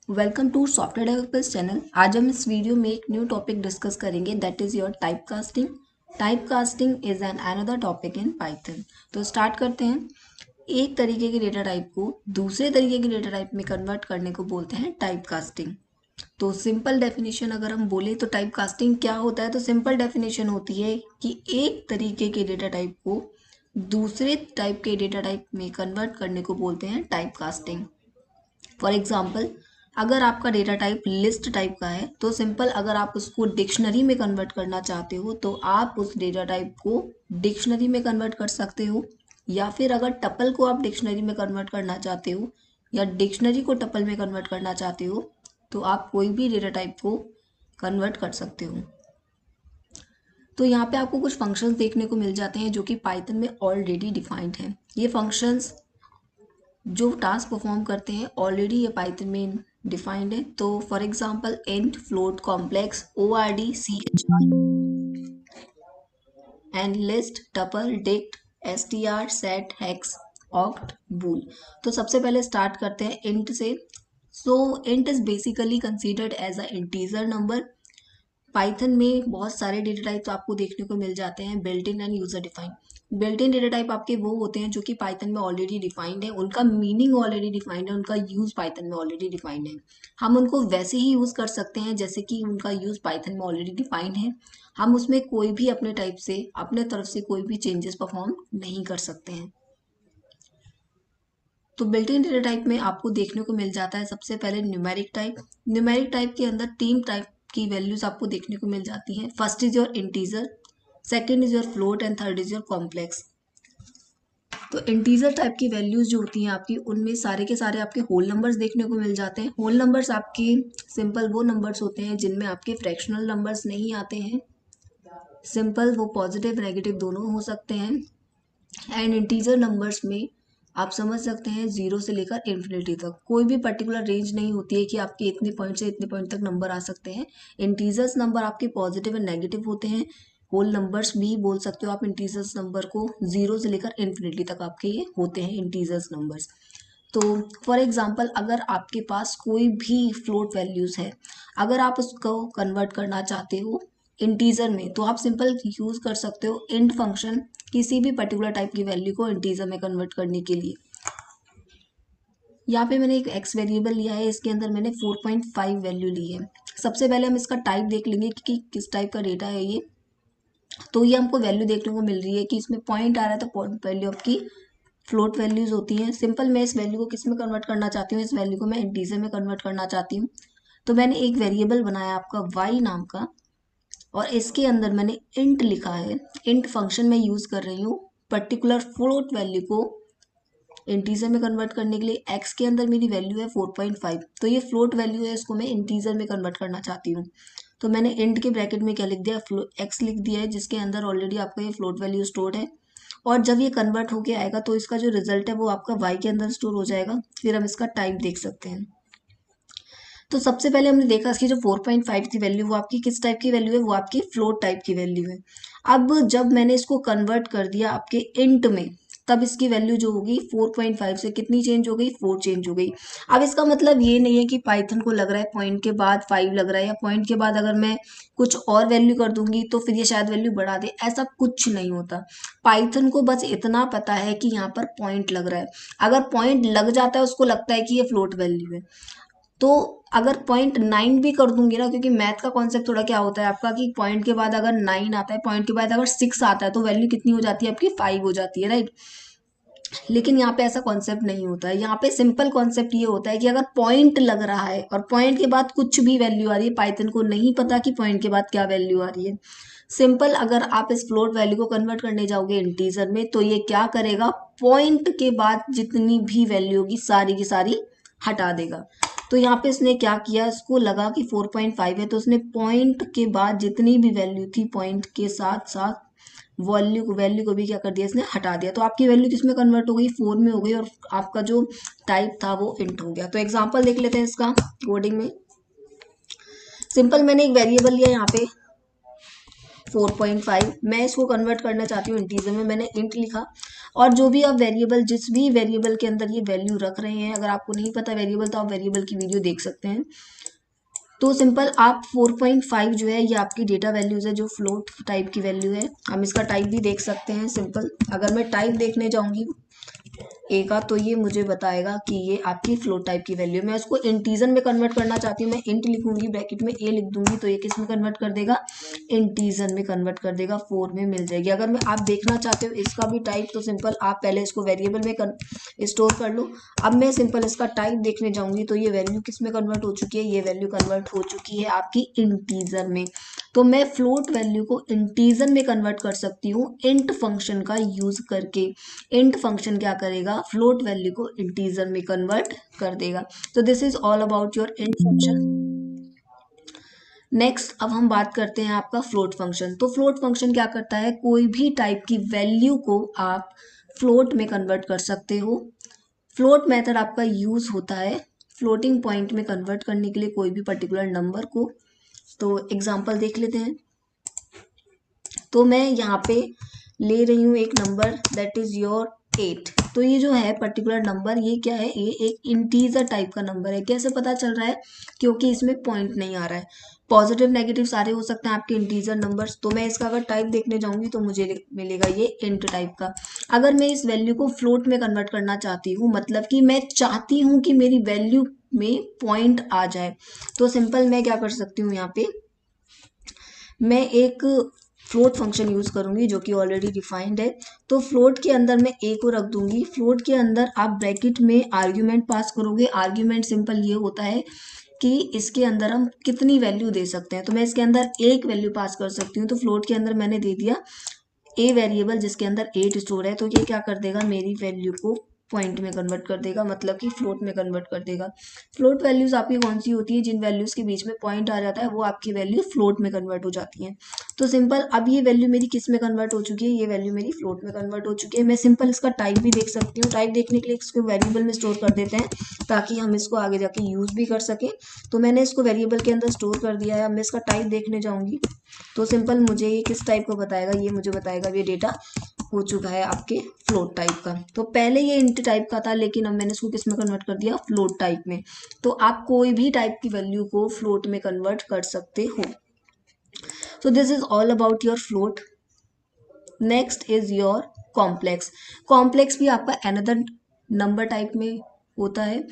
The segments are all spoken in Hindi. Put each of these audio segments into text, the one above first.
Welcome to software developers channel. आज हम इस वीडियो में एक न्यू टॉपिक डिस्कस करेंगे that is your type casting. Type casting is an another topic in Python. तो स्टार्ट करते हैं। एक तरीके के डेटा टाइप को दूसरे तरीके के डेटा टाइप में कन्वर्ट करने को बोलते हैं टाइप कास्टिंग। तो सिंपल डेफिनेशन अगर हम बोले तो टाइप कास्टिंग क्या होता है, तो सिंपल डेफिनेशन होती है कि एक तरीके के डेटा टाइप को दूसरे टाइप के डेटा टाइप में कन्वर्ट करने को बोलते हैं टाइप कास्टिंग। फॉर एग्जाम्पल, अगर आपका डेटा टाइप लिस्ट टाइप का है तो सिंपल अगर आप उसको डिक्शनरी में कन्वर्ट करना चाहते हो तो आप उस डेटा टाइप को डिक्शनरी में कन्वर्ट कर सकते हो, या फिर अगर टपल को आप डिक्शनरी में कन्वर्ट करना चाहते हो या डिक्शनरी को टपल में कन्वर्ट करना चाहते हो तो आप कोई भी डेटा टाइप को कन्वर्ट कर सकते हो। तो यहाँ पे आपको कुछ फंक्शंस देखने को मिल जाते हैं जो कि पाइथन में ऑलरेडी डिफाइंड हैं। ये फंक्शंस जो टास्क परफॉर्म करते हैं ऑलरेडी ये पाइथन में डिफाइंड है। तो for example int, float, complex, ORD, CHR and list, tuple, dict, STR, set, hex, oct, bool. तो सबसे पहले स्टार्ट करते हैं इंट से। So int is basically considered as a integer number. Python में बहुत सारे डेटा टाइप्स आपको देखने को मिल जाते हैं, built in and user defined. Built in data type आपके वो होते हैं जो कि पाइथन में ऑलरेडी डिफाइंड है, उनका मीनिंग ऑलरेडी डिफाइंड है, उनका यूज पाइथन में ऑलरेडी डिफाइंड है। हम उनको वैसे ही यूज कर सकते हैं जैसे कि उनका यूज पाइथन में ऑलरेडी डिफाइंड है। हम उसमें कोई भी अपने टाइप से अपने तरफ से कोई भी चेंजेस परफॉर्म नहीं कर सकते हैं। तो बिल्ट इन डेटा टाइप में आपको देखने को मिल जाता है सबसे पहले न्यूमेरिक टाइप। न्यूमेरिक टाइप के अंदर तीन टाइप की वैल्यूज आपको देखने को मिल जाती हैं। First is your integer, second is your float and third is your complex. तो इंटीजर टाइप की वैल्यूज जो होती हैं आपकी, उनमें सारे के सारे आपके होल नंबर्स देखने को मिल जाते हैं। होल नंबर्स आपके सिंपल वो नंबर्स होते हैं जिनमें आपके फ्रैक्शनल नंबर्स नहीं आते हैं। सिंपल वो पॉजिटिव नेगेटिव दोनों हो सकते हैं। एंड इंटीजर नंबर्स में आप समझ सकते हैं जीरो से लेकर इन्फिनिटी तक कोई भी पर्टिकुलर रेंज नहीं होती है कि आपके इतने पॉइंट से इतने पॉइंट तक नंबर आ सकते हैं। इंटीजर्स नंबर आपके पॉजिटिव एंड नेगेटिव होते हैं। होल नंबर्स भी बोल सकते हो आप इंटीजर्स नंबर को, जीरो से लेकर इन्फिनिटी तक आपके ये होते हैं इंटीजर्स नंबर्स। तो फॉर एग्जांपल अगर आपके पास कोई भी फ्लोट वैल्यूज है, अगर आप उसको कन्वर्ट करना चाहते हो इंटीजर में तो आप सिंपल यूज कर सकते हो इंट फंक्शन, किसी भी पर्टिकुलर टाइप की वैल्यू को इंटीजर में कन्वर्ट करने के लिए। यहाँ पे मैंने एक एक्स वेरिएबल लिया है, इसके अंदर मैंने 4.5 वैल्यू ली है। सबसे पहले हम इसका टाइप देख लेंगे कि किस टाइप का डेटा है ये। तो ये हमको वैल्यू देखने को मिल रही है कि इसमें पॉइंट आ रहा है, तो पॉइंट वैल्यू आपकी फ्लोट वैल्यूज होती हैं। सिंपल मैं इस वैल्यू को किस में कन्वर्ट करना चाहती हूँ, इस वैल्यू को मैं इंटीजर में कन्वर्ट करना चाहती हूँ। तो मैंने एक वेरिएबल बनाया आपका y नाम का, और इसके अंदर मैंने इंट लिखा है। इंट फंक्शन में यूज कर रही हूँ पर्टिकुलर फ्लोट वैल्यू को इंटीजर में कन्वर्ट करने के लिए। x के अंदर मेरी वैल्यू है 4.5, तो ये फ्लोट वैल्यू है, इसको मैं इंटीजर में कन्वर्ट करना चाहती हूँ। तो मैंने इंट के ब्रैकेट में क्या लिख दिया, x लिख दिया है, जिसके अंदर ऑलरेडी आपका ये फ्लोट वैल्यू स्टोर्ड है। और जब ये कन्वर्ट होके आएगा तो इसका जो रिजल्ट है वो आपका y के अंदर स्टोर हो जाएगा। फिर हम इसका टाइप देख सकते हैं। तो सबसे पहले हमने देखा इसकी जो 4.5 की वैल्यू वो आपकी किस टाइप की वैल्यू है, वो आपकी फ्लोट टाइप की वैल्यू है। अब जब मैंने इसको कन्वर्ट कर दिया आपके इंट में, तब इसकी वैल्यू जो होगी 4.5 से कितनी चेंज हो गई, 4 चेंज हो गई। अब इसका मतलब ये नहीं है कि पाइथन को लग रहा है पॉइंट के बाद 5 लग रहा है, या पॉइंट के बाद अगर मैं कुछ और वैल्यू कर दूंगी तो फिर ये शायद वैल्यू बढ़ा दे, ऐसा कुछ नहीं होता। पाइथन को बस इतना पता है कि यहाँ पर पॉइंट लग रहा है। अगर पॉइंट लग जाता है उसको लगता है कि ये फ्लोट वैल्यू है। तो अगर 0.9 भी कर दूंगी ना, क्योंकि मैथ का कॉन्सेप्ट थोड़ा क्या होता है आपका कि पॉइंट के बाद अगर 9 आता है, पॉइंट के बाद अगर 6 आता है, तो वैल्यू कितनी हो जाती है आपकी, 5 हो जाती है, राइट। लेकिन यहाँ पे ऐसा कॉन्सेप्ट नहीं होता है। यहाँ पे सिंपल कॉन्सेप्ट ये होता है कि अगर पॉइंट लग रहा है और पॉइंट के बाद कुछ भी वैल्यू आ रही है, पाइथन को नहीं पता कि पॉइंट के बाद क्या वैल्यू आ रही है। सिंपल अगर आप इस फ्लोट वैल्यू को कन्वर्ट करने जाओगे इंटीजर में तो ये क्या करेगा, पॉइंट के बाद जितनी भी वैल्यू होगी सारी की सारी हटा देगा। तो यहाँ पे इसने क्या किया, इसको लगा कि 4.5 है, तो उसने पॉइंट के बाद जितनी भी वैल्यू थी पॉइंट के साथ साथ वैल्यू को भी क्या कर दिया, इसने हटा दिया। तो आपकी वैल्यू किसमें कन्वर्ट हो गई, 4 में हो गई, और आपका जो टाइप था वो इंट हो गया। तो एग्जांपल देख लेते हैं इसका कोडिंग में। सिंपल मैंने एक वेरिएबल लिया यहाँ पे 4.5, मैं इसको कन्वर्ट करना चाहती हूँ इंटीजर में, मैंने इंट लिखा। और जो भी आप वेरिएबल, जिस भी वेरिएबल के अंदर ये वैल्यू रख रहे हैं, अगर आपको नहीं पता वेरिएबल तो आप वेरिएबल की वीडियो देख सकते हैं। तो सिंपल आप 4.5 जो है ये आपकी डेटा वैल्यूज है, जो फ्लोट टाइप की वैल्यू है। हम इसका टाइप भी देख सकते हैं। सिंपल अगर मैं टाइप देखने जाऊंगी ए का, तो ये मुझे बताएगा कि ये आपकी फ्लोट टाइप की वैल्यू। मैं उसको इंटीजर में कन्वर्ट करना चाहती हूँ, मैं इंट लिखूंगी, ब्रैकेट में ए लिख दूंगी, तो ये किस में कन्वर्ट कर देगा, इंटीजर में कन्वर्ट कर देगा, 4 में मिल जाएगी। अगर मैं आप देखना चाहते हो इसका भी टाइप, तो सिंपल आप पहले इसको वेरिएबल में स्टोर कर लो। अब मैं सिंपल इसका टाइप देखने जाऊंगी, तो ये वैल्यू किस में कन्वर्ट हो चुकी है, ये वैल्यू कन्वर्ट हो चुकी है आपकी इंटीजर में। तो मैं फ्लोट वैल्यू को इंटीजर में कन्वर्ट कर सकती हूँ इंट फंक्शन का यूज करके। इंट फंक्शन क्या करेगा, फ्लोट वैल्यू को इंटीजर में कन्वर्ट कर देगा। तो this is all about your int function. Next अब हम बात करते हैं आपका फ्लोट फंक्शन। तो फ्लोट फंक्शन क्या करता है, कोई भी टाइप की वैल्यू को आप फ्लोट में कन्वर्ट कर सकते हो। फ्लोट मेथड आपका यूज होता है फ्लोटिंग पॉइंट में कन्वर्ट करने के लिए कोई भी पर्टिकुलर नंबर को। तो एग्जांपल देख लेते हैं। तो मैं यहाँ पे ले रही हूँ एक नंबर दैट इज योर 8। तो ये जो है पर्टिकुलर नंबर, ये क्या है, ये एक इंटीजर टाइप का नंबर है। कैसे पता चल रहा है, क्योंकि इसमें पॉइंट नहीं आ रहा है। पॉजिटिव नेगेटिव सारे हो सकते हैं आपके इंटीजर नंबर्स। तो मैं इसका अगर टाइप देखने जाऊंगी तो मुझे मिलेगा ये इंट टाइप का। अगर मैं इस वैल्यू को फ्लोट में कन्वर्ट करना चाहती हूँ, मतलब कि मैं चाहती हूँ कि मेरी वैल्यू में पॉइंट आ जाए, तो सिंपल मैं क्या कर सकती हूँ, यहाँ पे मैं एक फ्लोट फंक्शन यूज करूंगी जो कि ऑलरेडी डिफाइंड है। तो फ्लोट के अंदर मैं ए को रख दूंगी। फ्लोट के अंदर आप ब्रैकेट में आर्ग्यूमेंट पास करोगे। आर्ग्यूमेंट सिंपल ये होता है कि इसके अंदर हम कितनी वैल्यू दे सकते हैं। तो मैं इसके अंदर एक वैल्यू पास कर सकती हूँ। तो फ्लोट के अंदर मैंने दे दिया ए वेरिएबल, जिसके अंदर 8 स्टोर है। तो ये क्या कर देगा, मेरी वैल्यू को पॉइंट में कन्वर्ट कर देगा, मतलब कि फ्लोट में कन्वर्ट कर देगा। फ्लोट वैल्यूज आपकी कौन सी होती है, जिन वैल्यूज के बीच में पॉइंट आ जाता है वो आपकी वैल्यू फ्लोट में कन्वर्ट हो जाती है। तो सिंपल अब ये वैल्यू मेरी किस में कन्वर्ट हो चुकी है, ये वैल्यू मेरी फ्लोट में कन्वर्ट हो चुकी है। मैं सिंपल इसका टाइप भी देख सकती हूँ। टाइप देखने के लिए इसको वेरिएबल में स्टोर कर देते हैं ताकि हम इसको आगे जाके यूज भी कर सकें। तो मैंने इसको वेरिएबल के अंदर स्टोर कर दिया है। अब मैं इसका टाइप देखने जाऊंगी तो सिंपल मुझे ये किस टाइप का बताएगा, ये मुझे बताएगा ये डेटा हो चुका है आपके फ्लोट टाइप का। तो पहले ये इंट टाइप का था, लेकिन अब मैंने इसको किस में कन्वर्ट कर दिया, फ्लोट टाइप में। तो आप कोई भी टाइप की वैल्यू को फ्लोट में कन्वर्ट कर सकते हो। So this is all about your float. Next is your complex. Complex भी आपका another नंबर टाइप में होता है।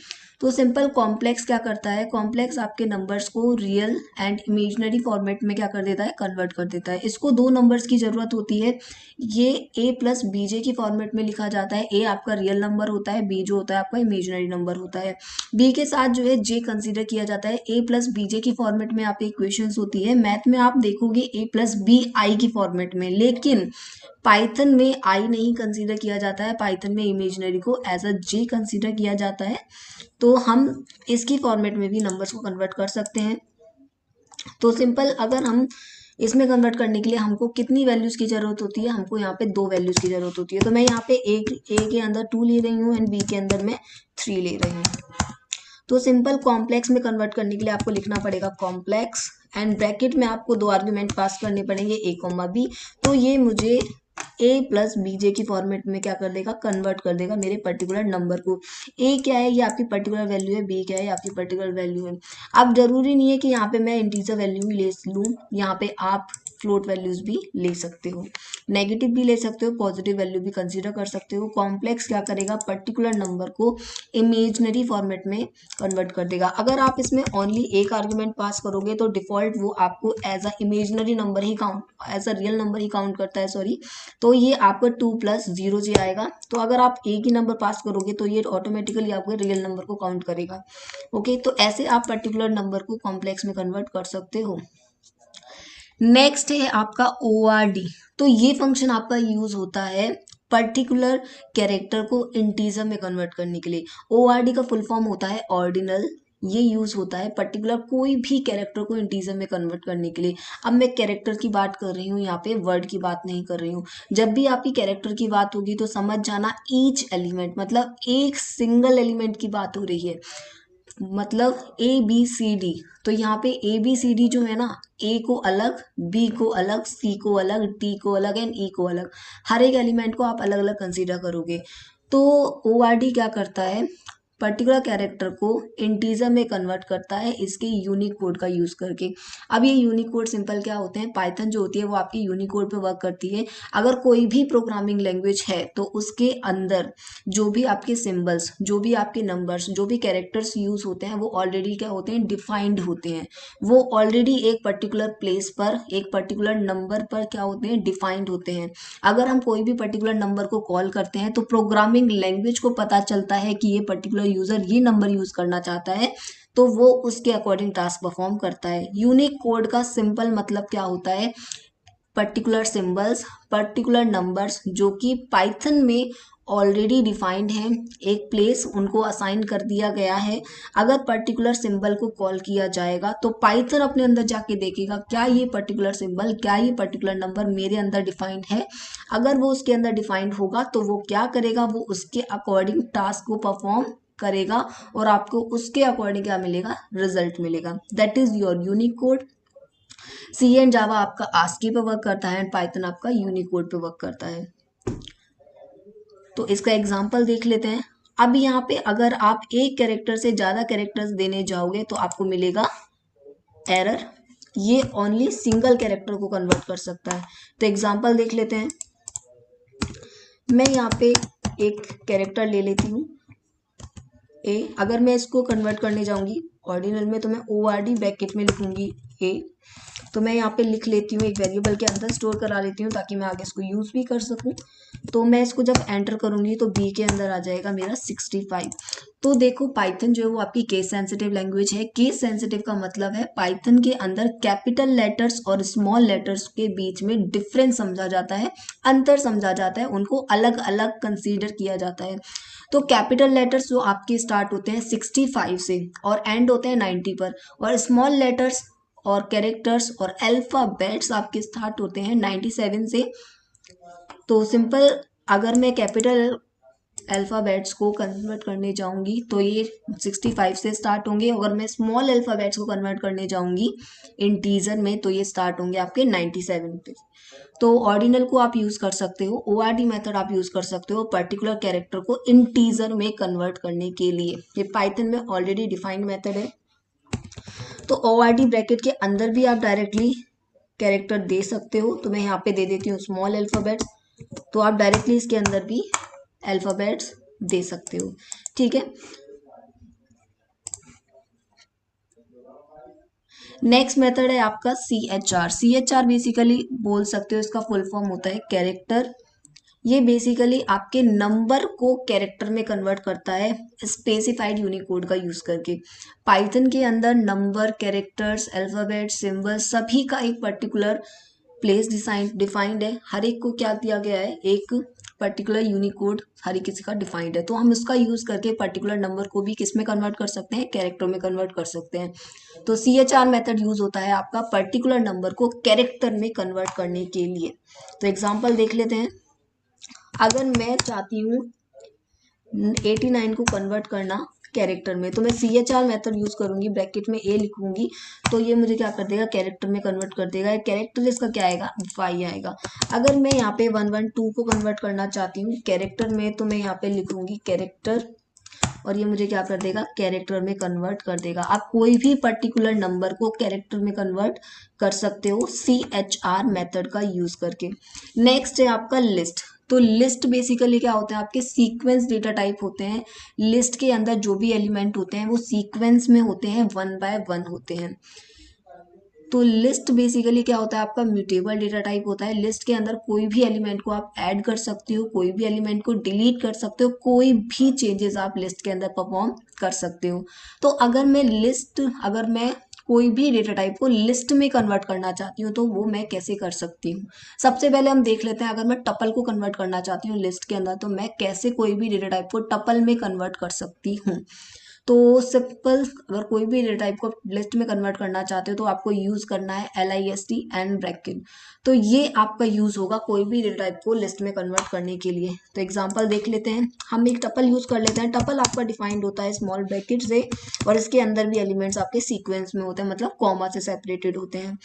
तो सिंपल कॉम्प्लेक्स क्या करता है, कॉम्प्लेक्स आपके नंबर्स को रियल एंड इमेजिनरी फॉर्मेट में क्या कर देता है, कन्वर्ट कर देता है। इसको दो नंबर्स की जरूरत होती है। ये ए प्लस बी जे की फॉर्मेट में लिखा जाता है। ए आपका रियल नंबर होता है, बी जो होता है आपका इमेजिनरी नंबर होता है। बी के साथ जो है जे कंसीडर किया जाता है। ए प्लस बी जे की फॉर्मेट में आपकी इक्वेशंस होती है। मैथ में आप देखोगे ए प्लस बी आई की फॉर्मेट में, लेकिन पाइथन में आई नहीं कंसीडर किया जाता है। पाइथन में इमेजिनरी को एज अ जे कंसीडर किया जाता है। तो हम इसकी फॉर्मेट में भी नंबर्स को कन्वर्ट कर सकते हैं। तो सिंपल अगर हम इसमें कन्वर्ट करने के लिए हमको कितनी वैल्यूज की जरूरत होती है, हमको यहाँ पे 2 वैल्यूज की जरूरत होती है। तो मैं यहाँ पे ए के अंदर 2 ले रही हूँ एंड बी के अंदर मैं 3 ले रही हूँ। तो सिंपल कॉम्प्लेक्स में कन्वर्ट करने के लिए आपको लिखना पड़ेगा कॉम्प्लेक्स एंड ब्रैकेट में आपको 2 आर्ग्यूमेंट पास करने पड़ेंगे, ए कॉमा बी। तो ये मुझे ए प्लस बी जे की फॉर्मेट में क्या कर देगा, कन्वर्ट कर देगा मेरे पर्टिकुलर नंबर को। ए क्या है, ये आपकी पर्टिकुलर वैल्यू है, बी क्या है, आपकी पर्टिकुलर वैल्यू है। अब जरूरी नहीं है कि यहाँ पे मैं इंटीजर वैल्यू ही ले लूँ, यहाँ पे आप फ्लोट वैल्यूज भी ले सकते हो, नेगेटिव भी ले सकते हो, पॉजिटिव वैल्यू भी कंसीडर कर सकते हो। कॉम्प्लेक्स क्या करेगा, पर्टिकुलर नंबर को इमेजनरी फॉर्मेट में कन्वर्ट कर देगा। अगर आप इसमें ओनली एक आर्ग्यूमेंट पास करोगे तो डिफॉल्ट वो आपको एज अ इमेजनरी नंबर ही count, as a real number ही काउंट करता है, सॉरी। तो ये आपका 2 + 0 जे आएगा। तो अगर आप एक ही नंबर पास करोगे तो ये ऑटोमेटिकली आपके रियल नंबर को काउंट करेगा। ओके, तो ऐसे आप पर्टिकुलर नंबर को कॉम्प्लेक्स में कन्वर्ट कर सकते हो। नेक्स्ट है आपका ORD। तो ये फंक्शन आपका यूज होता है पर्टिकुलर कैरेक्टर को इंटीजर में कन्वर्ट करने के लिए। ORD का फुल फॉर्म होता है ऑर्डिनल। ये यूज होता है पर्टिकुलर कोई भी कैरेक्टर को इंटीजर में कन्वर्ट करने के लिए। अब मैं कैरेक्टर की बात कर रही हूँ, यहाँ पे वर्ड की बात नहीं कर रही हूँ। जब भी आपकी कैरेक्टर की बात होगी तो समझ जाना ईच एलिमेंट, मतलब एक सिंगल एलिमेंट की बात हो रही है। मतलब ए बी सी डी, तो यहाँ पे ए बी सी डी जो है ना, ए को अलग, बी को अलग, सी को अलग, डी को अलग एंड ई को अलग, हर एक एलिमेंट को आप अलग अलग कंसीडर करोगे। तो ओ आर डी क्या करता है, पर्टिकुलर कैरेक्टर को इंटीजर में कन्वर्ट करता है इसके यूनिक कोड का यूज करके। अब ये यूनिक कोड सिंपल क्या होते हैं, पाइथन जो होती है वो आपकी यूनिक कोड पे वर्क करती है। अगर कोई भी प्रोग्रामिंग लैंग्वेज है तो उसके अंदर जो भी आपके सिंबल्स, जो भी आपके नंबर्स, जो भी कैरेक्टर्स यूज होते हैं वो ऑलरेडी क्या होते हैं, डिफाइंड होते हैं। वो ऑलरेडी एक पर्टिकुलर प्लेस पर, एक पर्टिकुलर नंबर पर क्या होते हैं, डिफाइंड होते हैं। अगर हम कोई भी पर्टिकुलर नंबर को कॉल करते हैं तो प्रोग्रामिंग लैंग्वेज को पता चलता है कि ये पर्टिकुलर यूजर ये नंबर यूज करना चाहता है, तो वो उसके अकॉर्डिंग टास्क परफॉर्म करता है। यूनिक कोड का सिंपल मतलब क्या होता है, पर्टिकुलर सिंबल्स, पर्टिकुलर नंबर्स जो कि पाइथन में ऑलरेडी डिफाइंड है, एक प्लेस उनको असाइन कर दिया गया है। अगर पर्टिकुलर सिंबल को कॉल किया जाएगा तो पाइथन अपने अंदर जाके देखेगा क्या ये पर्टिकुलर सिंबल, क्या ये पर्टिकुलर नंबर मेरे अंदर डिफाइंड है। अगर वो उसके अंदर डिफाइंड होगा तो वो क्या करेगा, वो उसके अकॉर्डिंग टास्क को परफॉर्म करेगा और आपको उसके अकॉर्डिंग क्या मिलेगा, रिजल्ट मिलेगा। That is your unique code. C and Java आपका आस्की पे वर्क करता है एंड पाइथन आपका यूनिकोड पे वर्क करता है। तो इसका एग्जांपल देख लेते हैं। अब यहाँ पे अगर आप एक कैरेक्टर से ज्यादा कैरेक्टर्स देने जाओगे तो आपको मिलेगा एरर। ये ओनली सिंगल कैरेक्टर को कन्वर्ट कर सकता है। तो एग्जांपल देख लेते हैं। मैं यहाँ पे एक कैरेक्टर ले लेती हूँ ए। अगर मैं इसको कन्वर्ट करने जाऊंगी ऑर्डिनल में तो मैं ओ आर डी ब्रैकेट में लिखूंगी ए। तो मैं यहाँ पे लिख लेती हूँ, एक वेरिएबल के अंदर स्टोर करा लेती हूँ ताकि मैं आगे इसको यूज भी कर सकूँ। तो मैं इसको जब एंटर करूंगी तो बी के अंदर आ जाएगा मेरा 65। तो देखो पाइथन जो है वो आपकी केस सेंसिटिव लैंग्वेज है। केस सेंसिटिव का मतलब है पाइथन के अंदर कैपिटल लेटर्स और स्मॉल लेटर्स के बीच में डिफरेंस समझा जाता है, अंतर समझा जाता है, उनको अलग अलग कंसीडर किया जाता है। तो कैपिटल लेटर्स जो आपके स्टार्ट होते हैं 65 से और एंड होते हैं 90 पर, और स्मॉल लेटर्स और कैरेक्टर्स और अल्फाबेट्स आपके स्टार्ट होते हैं 97 से। तो सिंपल अगर मैं कैपिटल अल्फ़ाबेट्स को कन्वर्ट करने जाऊंगी तो ये 65 से स्टार्ट होंगे। अगर मैं स्मॉल अल्फ़ाबेट्स को कन्वर्ट करने जाऊंगी इंटीजर में तो ये स्टार्ट होंगे आपके 97 पे। तो ऑर्डिनल को आप यूज कर सकते हो, ओआरडी मेथड आप यूज कर सकते हो पर्टिकुलर कैरेक्टर को इंटीजर में कन्वर्ट करने के लिए। ये पाइथन में ऑलरेडी डिफाइंड मेथड है। तो ओआरडी ब्रैकेट के अंदर भी आप डायरेक्टली कैरेक्टर दे सकते हो। तो मैं यहाँ पे दे देती हूँ स्मॉल अल्फ़ाबेट्स, तो आप डायरेक्टली इसके अंदर भी अल्फ़ाबेट्स दे सकते हो। ठीक है। नेक्स्ट मेथड है आपका CHR। CHR बेसिकली बोल सकते हो इसका फुल फॉर्म होता है कैरेक्टर। ये बेसिकली आपके नंबर को कैरेक्टर में कन्वर्ट करता है स्पेसिफाइड यूनिकोड का यूज करके। पाइथन के अंदर नंबर, कैरेक्टर्स, अल्फाबेट, सिंबल सभी का एक पर्टिकुलर प्लेस डिफाइंड है। हर एक को क्या दिया गया है, एक पर्टिकुलर यूनिकोड हर एक किसी का डिफाइंड है। तो हम उसका यूज करके पर्टिकुलर नंबर को भी किस में कन्वर्ट कर सकते हैं, कैरेक्टर में कन्वर्ट कर सकते हैं। तो CHR मेथड यूज होता है आपका पर्टिकुलर नंबर को कैरेक्टर में कन्वर्ट करने के लिए। तो एग्जाम्पल देख लेते हैं। अगर मैं चाहती हूँ 89 को कन्वर्ट करना कैरेक्टर में तो मैं CHR मेथड यूज करूंगी, ब्रैकेट में ए लिखूंगी तो ये मुझे क्या कर देगा, कैरेक्टर में कन्वर्ट कर देगा। कैरेक्टर इसका क्या आएगा, 5 आएगा। अगर मैं यहाँ पे 112 को कन्वर्ट करना चाहती हूँ कैरेक्टर में तो मैं यहाँ पे लिखूंगी कैरेक्टर और ये मुझे क्या कर देगा, कैरेक्टर में कन्वर्ट कर देगा। आप कोई भी पर्टिकुलर नंबर को कैरेक्टर में कन्वर्ट कर सकते हो CHR मेथड का यूज करके। नेक्स्ट है आपका लिस्ट। तो लिस्ट बेसिकली क्या होता है, आपके सीक्वेंस डेटा टाइप होते हैं। लिस्ट के अंदर जो भी एलिमेंट होते हैं वो सीक्वेंस में होते हैं, 1 बाय 1 होते हैं। तो लिस्ट बेसिकली क्या होता है, आपका म्यूटेबल डेटा टाइप होता है। लिस्ट के अंदर कोई भी एलिमेंट को आप ऐड कर सकते हो, कोई भी एलिमेंट को डिलीट कर सकते हो, कोई भी चेंजेस आप लिस्ट के अंदर परफॉर्म कर सकते हो। तो अगर मैं कोई भी डेटा टाइप को लिस्ट में कन्वर्ट करना चाहती हूँ तो वो मैं कैसे कर सकती हूँ। सबसे पहले हम देख लेते हैं, अगर मैं टपल को कन्वर्ट करना चाहती हूँ लिस्ट के अंदर तो मैं कैसे कोई भी डेटा टाइप को टपल में कन्वर्ट कर सकती हूँ। तो सिंपल अगर कोई भी डेटा टाइप को लिस्ट में कन्वर्ट करना चाहते हो तो आपको यूज़ करना है LIST एंड ब्रैकेट। तो ये आपका यूज़ होगा कोई भी डेटा टाइप को लिस्ट में कन्वर्ट करने के लिए। तो एग्जांपल देख लेते हैं, हम एक टपल यूज़ कर लेते हैं। टपल आपका डिफाइंड होता है स्मॉल ब्रैकेट से और इसके अंदर भी एलिमेंट्स आपके सीक्वेंस में होते हैं, मतलब कॉमा से सेपरेटेड होते हैं।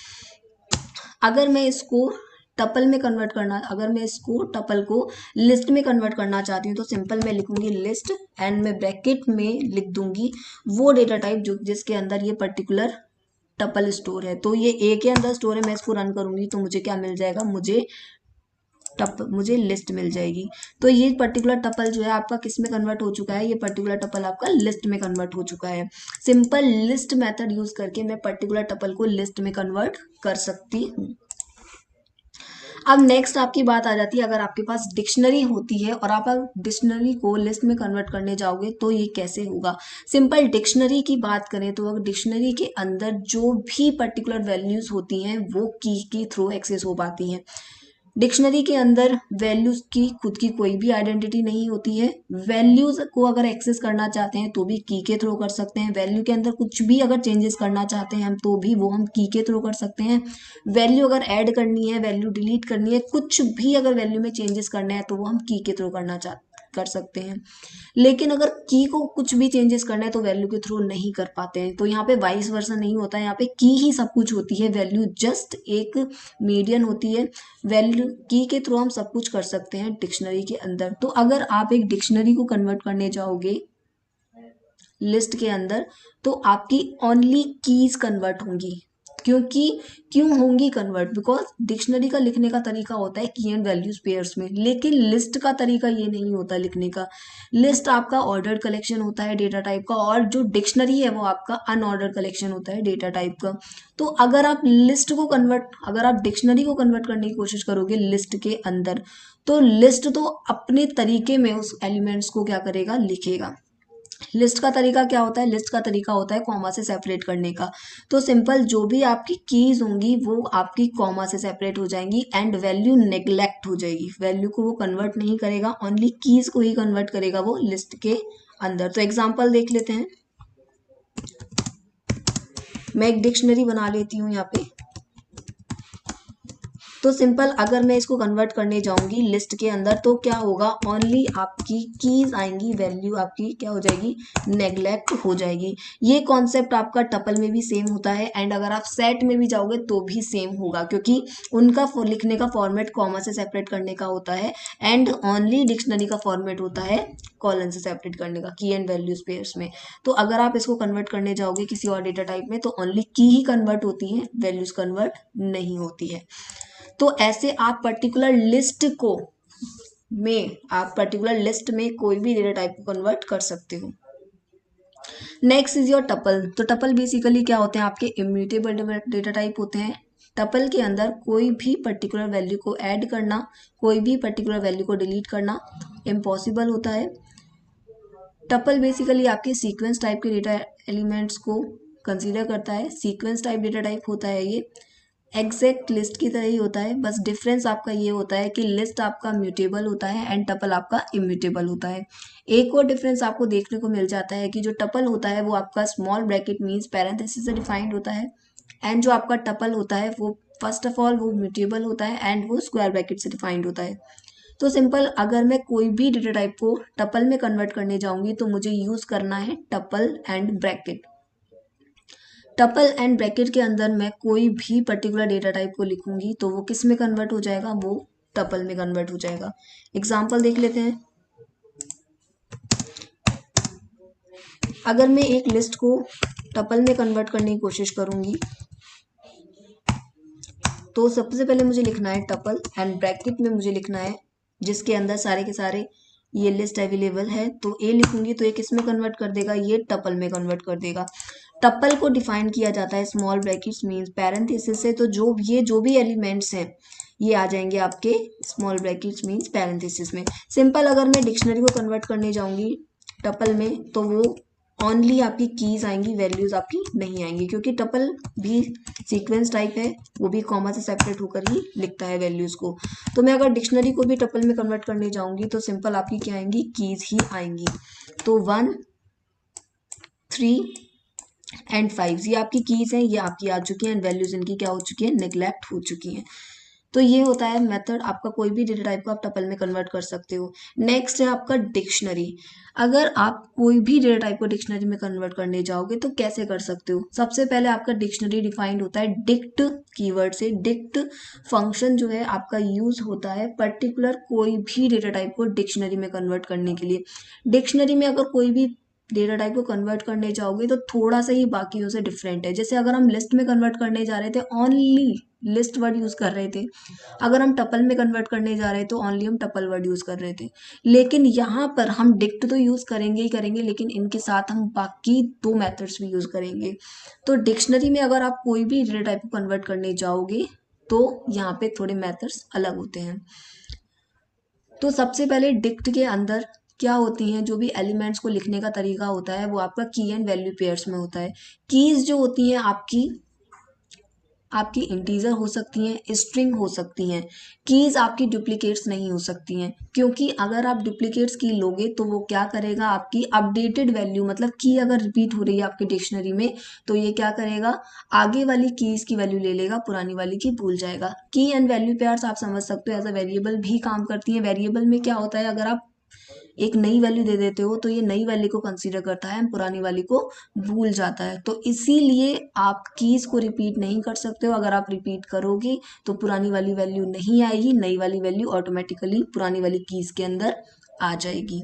अगर मैं इसको टपल में कन्वर्ट करना, अगर मैं इसको टपल को लिस्ट में कन्वर्ट करना चाहती हूँ तो सिंपल मैं लिखूंगी लिस्ट एंड मैं ब्रैकेट में लिख दूंगी वो डेटा टाइप जो जिसके अंदर ये पर्टिकुलर टपल स्टोर है। तो ये ए के अंदर स्टोर है, मैं इसको रन करूंगी तो मुझे क्या मिल जाएगा, मुझे लिस्ट मिल जाएगी। तो ये पर्टिकुलर टपल जो है आपका किस में कन्वर्ट हो चुका है, ये पर्टिकुलर टपल आपका लिस्ट में कन्वर्ट हो चुका है। सिंपल लिस्ट मेथड यूज करके मैं पर्टिकुलर टपल को लिस्ट में कन्वर्ट कर सकती हूँ। अब नेक्स्ट आपकी बात आ जाती है, अगर आपके पास डिक्शनरी होती है और आप डिक्शनरी को लिस्ट में कन्वर्ट करने जाओगे तो ये कैसे होगा। सिंपल डिक्शनरी की बात करें तो अगर डिक्शनरी के अंदर जो भी पर्टिकुलर वैल्यूज होती हैं वो की के थ्रू एक्सेस हो पाती हैं। डिक्शनरी के अंदर वैल्यूज की खुद की कोई भी आइडेंटिटी नहीं होती है। वैल्यूज को अगर एक्सेस करना चाहते हैं तो भी की के थ्रू कर सकते हैं। वैल्यू के अंदर कुछ भी अगर चेंजेस करना चाहते हैं हम तो भी वो हम की के थ्रू कर सकते हैं। वैल्यू अगर ऐड करनी है, वैल्यू डिलीट करनी है, कुछ भी अगर वैल्यू में चेंजेस करना है तो वो हम की के थ्रू कर सकते हैं। लेकिन अगर की को कुछ भी चेंजेस करना है तो वैल्यू के थ्रू नहीं कर पाते हैं। तो यहाँ पे वाइस वर्सा नहीं होता है, यहाँ पे की ही सब कुछ होती है, वैल्यू जस्ट एक मीडियन होती है। वैल्यू की के थ्रू हम सब कुछ कर सकते हैं डिक्शनरी के अंदर। तो अगर आप एक डिक्शनरी को कन्वर्ट करने जाओगे लिस्ट के अंदर तो आपकी ओनली कीज कन्वर्ट होंगी। क्यों होंगी कन्वर्ट, बिकॉज डिक्शनरी का लिखने का तरीका होता है की एंड वैल्यूज पेयर्स में, लेकिन लिस्ट का तरीका ये नहीं होता लिखने का। लिस्ट आपका ऑर्डर्ड कलेक्शन होता है डेटा टाइप का और जो डिक्शनरी है वो आपका अनऑर्डर्ड कलेक्शन होता है डेटा टाइप का। तो अगर आप अगर आप डिक्शनरी को कन्वर्ट करने की कोशिश करोगे लिस्ट के अंदर तो लिस्ट तो अपने तरीके में उस एलिमेंट्स को क्या करेगा, लिखेगा। लिस्ट का तरीका क्या होता है, लिस्ट का तरीका होता है कॉमा से सेपरेट करने का। तो सिंपल जो भी आपकी कीज होंगी वो आपकी कॉमा से सेपरेट हो जाएंगी एंड वैल्यू नेग्लेक्ट हो जाएगी। वैल्यू को वो कन्वर्ट नहीं करेगा, ओनली कीज को ही कन्वर्ट करेगा वो लिस्ट के अंदर। तो एग्जांपल देख लेते हैं, मैं एक डिक्शनरी बना लेती हूँ यहाँ पे। तो सिंपल अगर मैं इसको कन्वर्ट करने जाऊंगी लिस्ट के अंदर तो क्या होगा, ओनली आपकी कीज आएंगी, वैल्यू आपकी क्या हो जाएगी, नेग्लेक्ट हो जाएगी। ये कॉन्सेप्ट आपका टपल में भी सेम होता है एंड अगर आप सेट में भी जाओगे तो भी सेम होगा, क्योंकि उनका लिखने का फॉर्मेट कॉमा से सेपरेट करने का होता है एंड ओनली डिक्शनरी का फॉर्मेट होता है कॉलन से सेपरेट करने का, की एंड वैल्यूज पेयर्स में। तो अगर आप इसको कन्वर्ट करने जाओगे किसी और डेटा टाइप में तो ओनली की ही कन्वर्ट होती है, वैल्यूज कन्वर्ट नहीं होती है। तो ऐसे आप पर्टिकुलर लिस्ट में कोई भी डेटा टाइप को कन्वर्ट कर सकते हो। Next is your tuple. तो टपल बेसिकली क्या होते हैं, आपके इम्यूटेबल डेटा टाइप होते हैं। टपल के अंदर कोई भी पर्टिकुलर वैल्यू को ऐड करना, कोई भी पर्टिकुलर वैल्यू को डिलीट करना इम्पॉसिबल होता है। टपल बेसिकली आपके सीक्वेंस टाइप के डेटा एलिमेंट्स को कंसीडर करता है। सीक्वेंस टाइप डेटा टाइप होता है ये, एग्जैक्ट लिस्ट की तरह ही होता है, बस डिफरेंस आपका ये होता है कि लिस्ट आपका म्यूटेबल होता है एंड टपल आपका इम्यूटेबल होता है। एक और डिफरेंस आपको देखने को मिल जाता है कि जो टपल होता है वो आपका स्मॉल ब्रैकेट मीन्स पैरेंथेसिस से डिफाइंड होता है एंड जो आपका टपल होता है वो फर्स्ट ऑफ ऑल वो म्यूटेबल होता है एंड वो स्क्वायर ब्रैकेट से डिफाइंड होता है। तो सिंपल अगर मैं कोई भी डेटा टाइप को टपल में कन्वर्ट करने जाऊंगी तो मुझे यूज करना है tuple and bracket. Tuple and bracket के अंदर मैं कोई भी पर्टिकुलर डेटा टाइप को लिखूंगी तो वो किस में कन्वर्ट हो जाएगा, वो टपल में कन्वर्ट हो जाएगा। एग्जाम्पल देख लेते हैं, अगर मैं एक लिस्ट को टपल में कन्वर्ट करने की कोशिश करूंगी तो सबसे पहले मुझे लिखना है टपल एंड ब्रैकेट में मुझे लिखना है जिसके अंदर सारे के सारे ये लिस्ट अवेलेबल है। तो ए लिखूंगी तो ये किस में कन्वर्ट कर देगा, ये टपल में कन्वर्ट कर देगा। टपल को डिफाइन किया जाता है स्मॉल ब्रैकेट्स मींस पैरेंथेसिस से, तो जो भी एलिमेंट्स हैं ये आ जाएंगे आपके स्मॉल ब्रैकेट्स मींस पैरेंथेसिस में। सिंपल अगर मैं डिक्शनरी को कन्वर्ट करने जाऊंगी टपल में तो वो ओनली आपकी कीज आएंगी, वैल्यूज आपकी नहीं आएंगी, क्योंकि टपल भी सीक्वेंस टाइप है, वो भी कॉमा से सेपरेट होकर ही लिखता है वैल्यूज को। तो मैं अगर डिक्शनरी को भी टपल में कन्वर्ट करने जाऊंगी तो सिंपल आपकी क्या आएंगी, कीज ही आएंगी। तो 1 3 एंड 5 ये आपकी कीज हैं, ये आपकी आ चुकी हैं एंड वैल्यूज इनकी क्या हो चुकी है, नेग्लेक्ट हो चुकी हैं। तो ये होता है मेथड, आपका कोई भी डेटा टाइप को आप टपल में कन्वर्ट कर सकते हो। नेक्स्ट है आपका डिक्शनरी। अगर आप कोई भी डेटा टाइप को डिक्शनरी में कन्वर्ट करने जाओगे तो कैसे कर सकते हो। सबसे पहले आपका डिक्शनरी डिफाइंड होता है डिक्ट कीवर्ड से। डिक्ट फंक्शन जो है आपका यूज होता है पर्टिकुलर कोई भी डेटा टाइप को डिक्शनरी में कन्वर्ट करने के लिए। डिक्शनरी में अगर कोई भी डेटा टाइप को कन्वर्ट करने जाओगे तो थोड़ा सा ही बाकियों से डिफरेंट है। जैसे अगर हम लिस्ट में कन्वर्ट करने जा रहे थे, ओनली लिस्ट वर्ड यूज कर रहे थे। अगर हम टपल में कन्वर्ट करने जा रहे हैं तो ओनली हम टपल वर्ड यूज कर रहे थे। लेकिन यहाँ पर हम डिक्ट तो यूज करेंगे ही करेंगे, लेकिन इनके साथ हम बाकी 2 मेथड्स भी यूज करेंगे। तो डिक्शनरी में अगर आप कोई भी डेटा टाइप को कन्वर्ट करने जाओगे तो यहाँ पे थोड़े मेथड्स अलग होते हैं। तो सबसे पहले डिक्ट के अंदर क्या होती हैं, जो भी एलिमेंट्स को लिखने का तरीका होता है वो आपका की एंड वैल्यू पेयर्स में होता है। कीज जो होती हैं आपकी इंटीजर हो सकती हैं, स्ट्रिंग हो सकती हैं। कीज आपकी डुप्लीकेट्स नहीं हो सकती हैं, क्योंकि अगर आप डुप्लीकेट्स की लोगे तो वो क्या करेगा, आपकी अपडेटेड वैल्यू, मतलब की अगर रिपीट हो रही है आपकी डिक्शनरी में तो ये क्या करेगा, आगे वाली कीज की वैल्यू ले लेगा, पुरानी वाली की भूल जाएगा। की एंड वैल्यू पेयर्स आप समझ सकते हो एज अ वेरिएबल भी काम करती हैं। वेरिएबल में क्या होता है, अगर आप एक नई वैल्यू दे देते हो तो ये नई वैल्यू को कंसीडर करता है, पुरानी वैल्यू को भूल जाता है। तो इसीलिए आप कीज को रिपीट नहीं कर सकते हो। अगर आप रिपीट करोगे तो पुरानी वाली वैल्यू नहीं आएगी, नई वाली वैल्यू ऑटोमेटिकली पुरानी वाली कीज के अंदर आ जाएगी।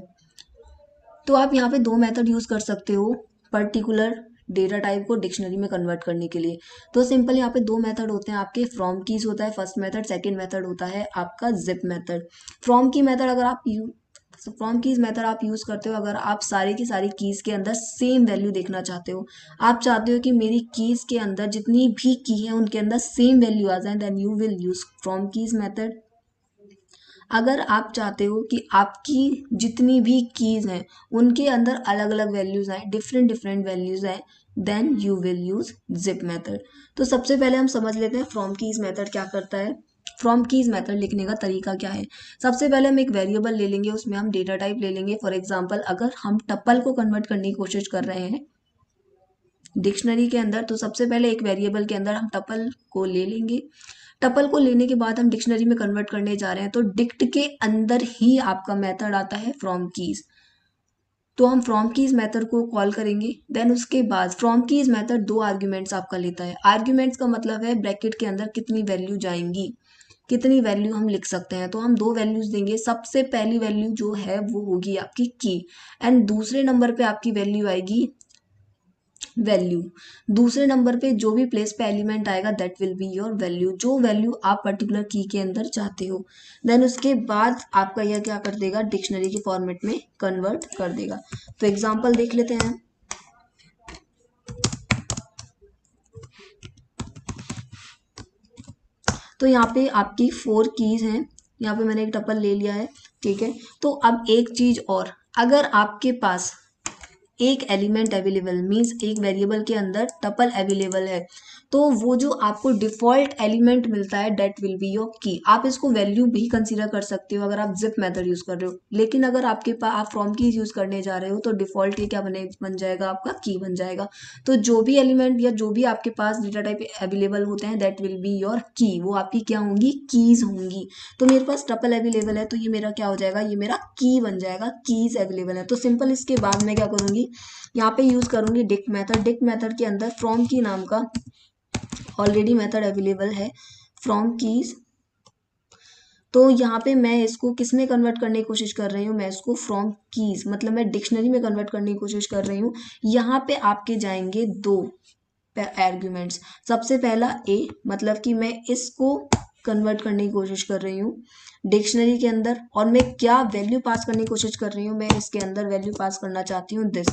तो आप यहाँ पे 2 मेथड यूज कर सकते हो पर्टिकुलर डेटा टाइप को डिक्शनरी में कन्वर्ट करने के लिए। तो सिंपल यहाँ पे 2 मेथड होते हैं आपके। फ्रॉम कीज होता है फर्स्ट मेथड, सेकंड मेथड होता है आपका जिप मेथड। फ्रॉम की मेथड अगर आप फ्रॉम कीज मेथड आप यूज करते हो अगर आप सारी की सारी कीज के अंदर सेम वैल्यू देखना चाहते हो। आप चाहते हो कि मेरी कीज के अंदर जितनी भी की है उनके अंदर सेम वैल्यू आ जाए, then you will use from keys method. अगर आप चाहते हो कि आपकी जितनी भी कीज हैं उनके अंदर अलग अलग वैल्यूज आए, डिफरेंट डिफरेंट वैल्यूज आए, then you will use zip method. तो सबसे पहले हम समझ लेते हैं फ्रॉम कीज मेथड क्या करता है। फ्रॉम कीज मेथड लिखने का तरीका क्या है। सबसे पहले हम एक वेरिएबल ले लेंगे, उसमें हम डेटा टाइप ले लेंगे। फॉर एग्जांपल अगर हम टपल को कन्वर्ट करने की कोशिश कर रहे हैं डिक्शनरी के अंदर, तो सबसे पहले एक वेरिएबल के अंदर हम टपल को ले लेंगे। टपल को लेने के बाद हम डिक्शनरी में कन्वर्ट करने जा रहे हैं, तो डिक्ट के अंदर ही आपका मेथड आता है फ्रॉम कीज। तो हम फ्रॉम कीज मेथड को कॉल करेंगे। देन उसके बाद फ्रॉम कीज मेथड 2 आर्ग्यूमेंट्स आपका लेता है। आर्ग्यूमेंट्स का मतलब है ब्रैकेट के अंदर कितनी वैल्यू जाएंगी, कितनी वैल्यू हम लिख सकते हैं। तो हम 2 वैल्यूज देंगे। सबसे पहली वैल्यू जो है वो होगी आपकी की, एंड दूसरे नंबर पे आपकी वैल्यू आएगी वैल्यू। दूसरे नंबर पे जो भी प्लेस पे एलिमेंट आएगा that will be your value, जो वैल्यू आप पर्टिकुलर की के अंदर चाहते हो। देन उसके बाद आपका यह क्या कर देगा, डिक्शनरी के फॉर्मेट में कन्वर्ट कर देगा। तो एग्जांपल देख लेते हैं। तो यहाँ पे आपकी 4 कीज हैं, यहाँ पे मैंने एक टपल ले लिया है, ठीक है। तो अब एक चीज और, अगर आपके पास एक एलिमेंट अवेलेबल मीन्स एक वेरिएबल के अंदर टपल अवेलेबल है, तो वो जो आपको डिफॉल्ट एलिमेंट मिलता है डेट विल बी योर की। आप इसको वैल्यू भी कंसीडर कर सकते हो अगर आप जिप मेथड यूज कर रहे हो, लेकिन अगर आपके पास आप फ्रॉम कीज यूज करने जा रहे हो तो डिफॉल्ट ये क्या बन जाएगा, आपका की बन जाएगा। तो जो भी एलिमेंट या जो भी आपके पास डेटा टाइप अवेलेबल होते हैं दैट विल बी योर की, वो आपकी क्या होंगी, कीज होंगी। तो मेरे पास टपल अवेलेबल है तो ये मेरा क्या हो जाएगा, ये मेरा की बन जाएगा, कीज अवेलेबल है। तो सिंपल इसके बाद मैं क्या करूंगी, यहाँ पे यूज करूंगी डिक्ट मेथड। डिक्ट मेथड के अंदर फ्रॉम की नाम का ऑलरेडी मेथड अवेलेबल है, फ्रॉम कीज। तो यहाँ पे मैं इसको किस में कन्वर्ट करने की कोशिश कर रही हूँ, मैं इसको फ्रॉम कीज मतलब मैं डिक्शनरी में कन्वर्ट करने की कोशिश कर रही हूँ। यहाँ पे आपके जाएंगे 2 आर्ग्यूमेंट्स। सबसे पहला ए, मतलब कि मैं इसको कन्वर्ट करने की कोशिश कर रही हूँ डिक्शनरी के अंदर, और मैं क्या वैल्यू पास करने की कोशिश कर रही हूँ, मैं इसके अंदर वैल्यू पास करना चाहती हूँ दिस।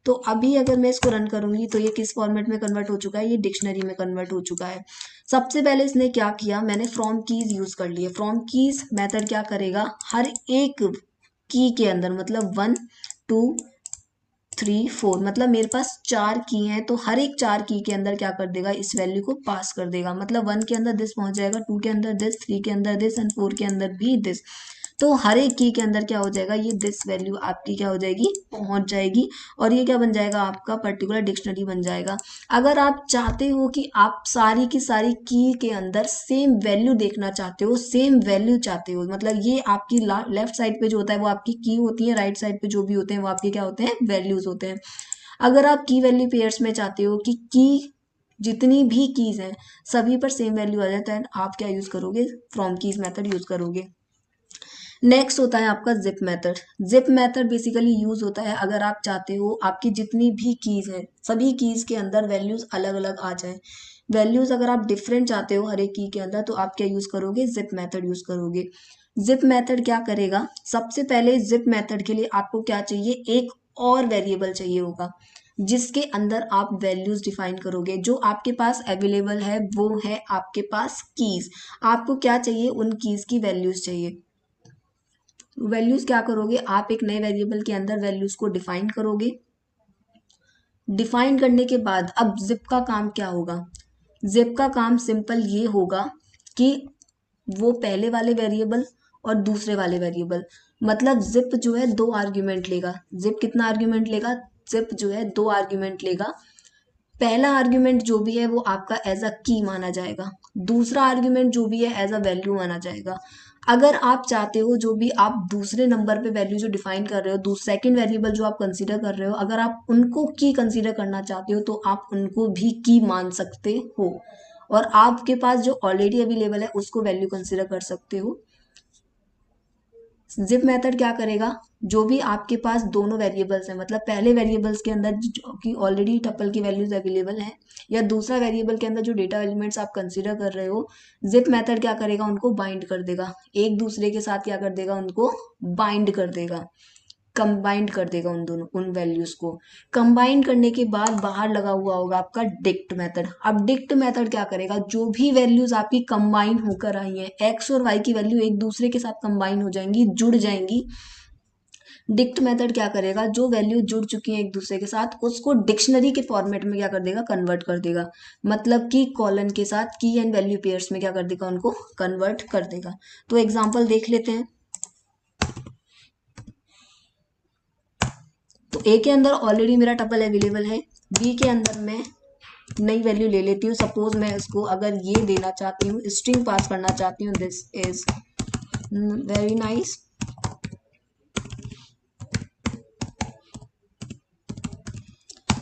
तो अभी अगर मैं इसको रन करूंगी तो ये किस फॉर्मेट में कन्वर्ट हो चुका है, ये डिक्शनरी में कन्वर्ट हो चुका है। सबसे पहले इसने क्या किया, मैंने फ्रॉम कीज यूज कर लिए। फ्रॉम कीज मेथड क्या करेगा, हर एक की के अंदर मतलब 1 2 3 4 मतलब मेरे पास 4 की हैं, तो हर एक 4 की के अंदर क्या कर देगा, इस वैल्यू को पास कर देगा। मतलब 1 के अंदर दिस पहुंच जाएगा, 2 के अंदर दिस, 3 के अंदर दिस एंड 4 के अंदर भी दिस। तो हर एक की के अंदर क्या हो जाएगा, ये दिस वैल्यू आपकी क्या हो जाएगी, पहुंच जाएगी, और ये क्या बन जाएगा, आपका पर्टिकुलर डिक्शनरी बन जाएगा। अगर आप चाहते हो कि आप सारी की सारी की के अंदर सेम वैल्यू देखना चाहते हो, सेम वैल्यू चाहते हो, मतलब ये आपकी लेफ्ट साइड पे जो होता है वो आपकी की होती है, राइट साइड पे जो भी होते हैं वो आपके क्या होते हैं, वैल्यूज होते हैं। अगर आप की वैल्यू पेयर्स में चाहते हो कि की जितनी भी कीज हैं सभी पर सेम वैल्यू आ जाता है, आप क्या यूज करोगे, फ्रॉम कीज मेथड यूज करोगे। नेक्स्ट होता है आपका zip method. Zip method basically use होता है अगर आप चाहते हो आपकी जितनी भी कीज है सभी कीज के अंदर वैल्यूज अलग अलग आ जाए। वैल्यूज अगर आप डिफरेंट चाहते हो हर एक की के अंदर तो आप क्या यूज करोगे, जिप मेथड यूज करोगे। जिप मेथड क्या करेगा, सबसे पहले जिप मेथड के लिए आपको क्या चाहिए, एक और वेरिएबल चाहिए होगा जिसके अंदर आप वैल्यूज डिफाइन करोगे। जो आपके पास अवेलेबल है वो है आपके पास कीज। आपको क्या चाहिए, उन कीज की वैल्यूज चाहिए। वैल्यूज क्या करोगे, आप एक नए वेरिएबल के अंदर वैल्यूज को डिफाइन करोगे। डिफाइन करने के बाद अब जिप का काम क्या होगा, जिप का काम सिंपल ये होगा कि वो पहले वाले वेरिएबल और दूसरे वाले वेरिएबल, मतलब जिप जो है दो आर्ग्यूमेंट लेगा। जिप कितना आर्ग्यूमेंट लेगा, जिप जो है दो आर्ग्यूमेंट लेगा। पहला आर्ग्यूमेंट जो भी है वो आपका एज अ की माना जाएगा, दूसरा आर्ग्यूमेंट जो भी है एज अ वैल्यू माना जाएगा। अगर आप चाहते हो जो भी आप दूसरे नंबर पे वैल्यू जो डिफाइन कर रहे हो, सेकंड वेरिएबल जो आप कंसीडर कर रहे हो, अगर आप उनको की कंसीडर करना चाहते हो तो आप उनको भी की मान सकते हो, और आपके पास जो ऑलरेडी अवेलेबल है उसको वैल्यू कंसीडर कर सकते हो। जिप मेथड क्या करेगा, जो भी आपके पास दोनों वेरिएबल्स हैं, मतलब पहले वेरिएबल्स के अंदर जो कि ऑलरेडी टपल की वैल्यूज अवेलेबल हैं, या दूसरा वेरिएबल के अंदर जो डेटा एलिमेंट्स आप कंसीडर कर रहे हो, जिप मेथड क्या करेगा, उनको बाइंड कर देगा, एक दूसरे के साथ क्या कर देगा, उनको बाइंड कर देगा, कंबाइंड कर देगा उन दोनों उन वैल्यूज को। कंबाइन करने के बाद बाहर लगा हुआ होगा आपका डिक्ट मेथड। अब डिक्ट मेथड क्या करेगा, जो भी वैल्यूज आपकी कंबाइन होकर आई हैं, एक्स और वाई की वैल्यू एक दूसरे के साथ कंबाइन हो जाएंगी, जुड़ जाएंगी। डिक्ट मेथड क्या करेगा, जो वैल्यू जुड़ चुकी है एक दूसरे के साथ उसको डिक्शनरी के फॉर्मेट में क्या कर देगा, कन्वर्ट कर देगा, मतलब कि कॉलन के साथ की एंड वैल्यू पेयर्स में क्या कर देगा, उनको कन्वर्ट कर देगा। तो एग्जाम्पल देख लेते हैं। तो ए के अंदर ऑलरेडी मेरा टपल अवेलेबल है, बी के अंदर मैं नई वैल्यू ले लेती हूँ। सपोज मैं इसको अगर ये देना चाहती हूँ, स्ट्रिंग पास करना चाहती हूँ, दिस इज वेरी नाइस।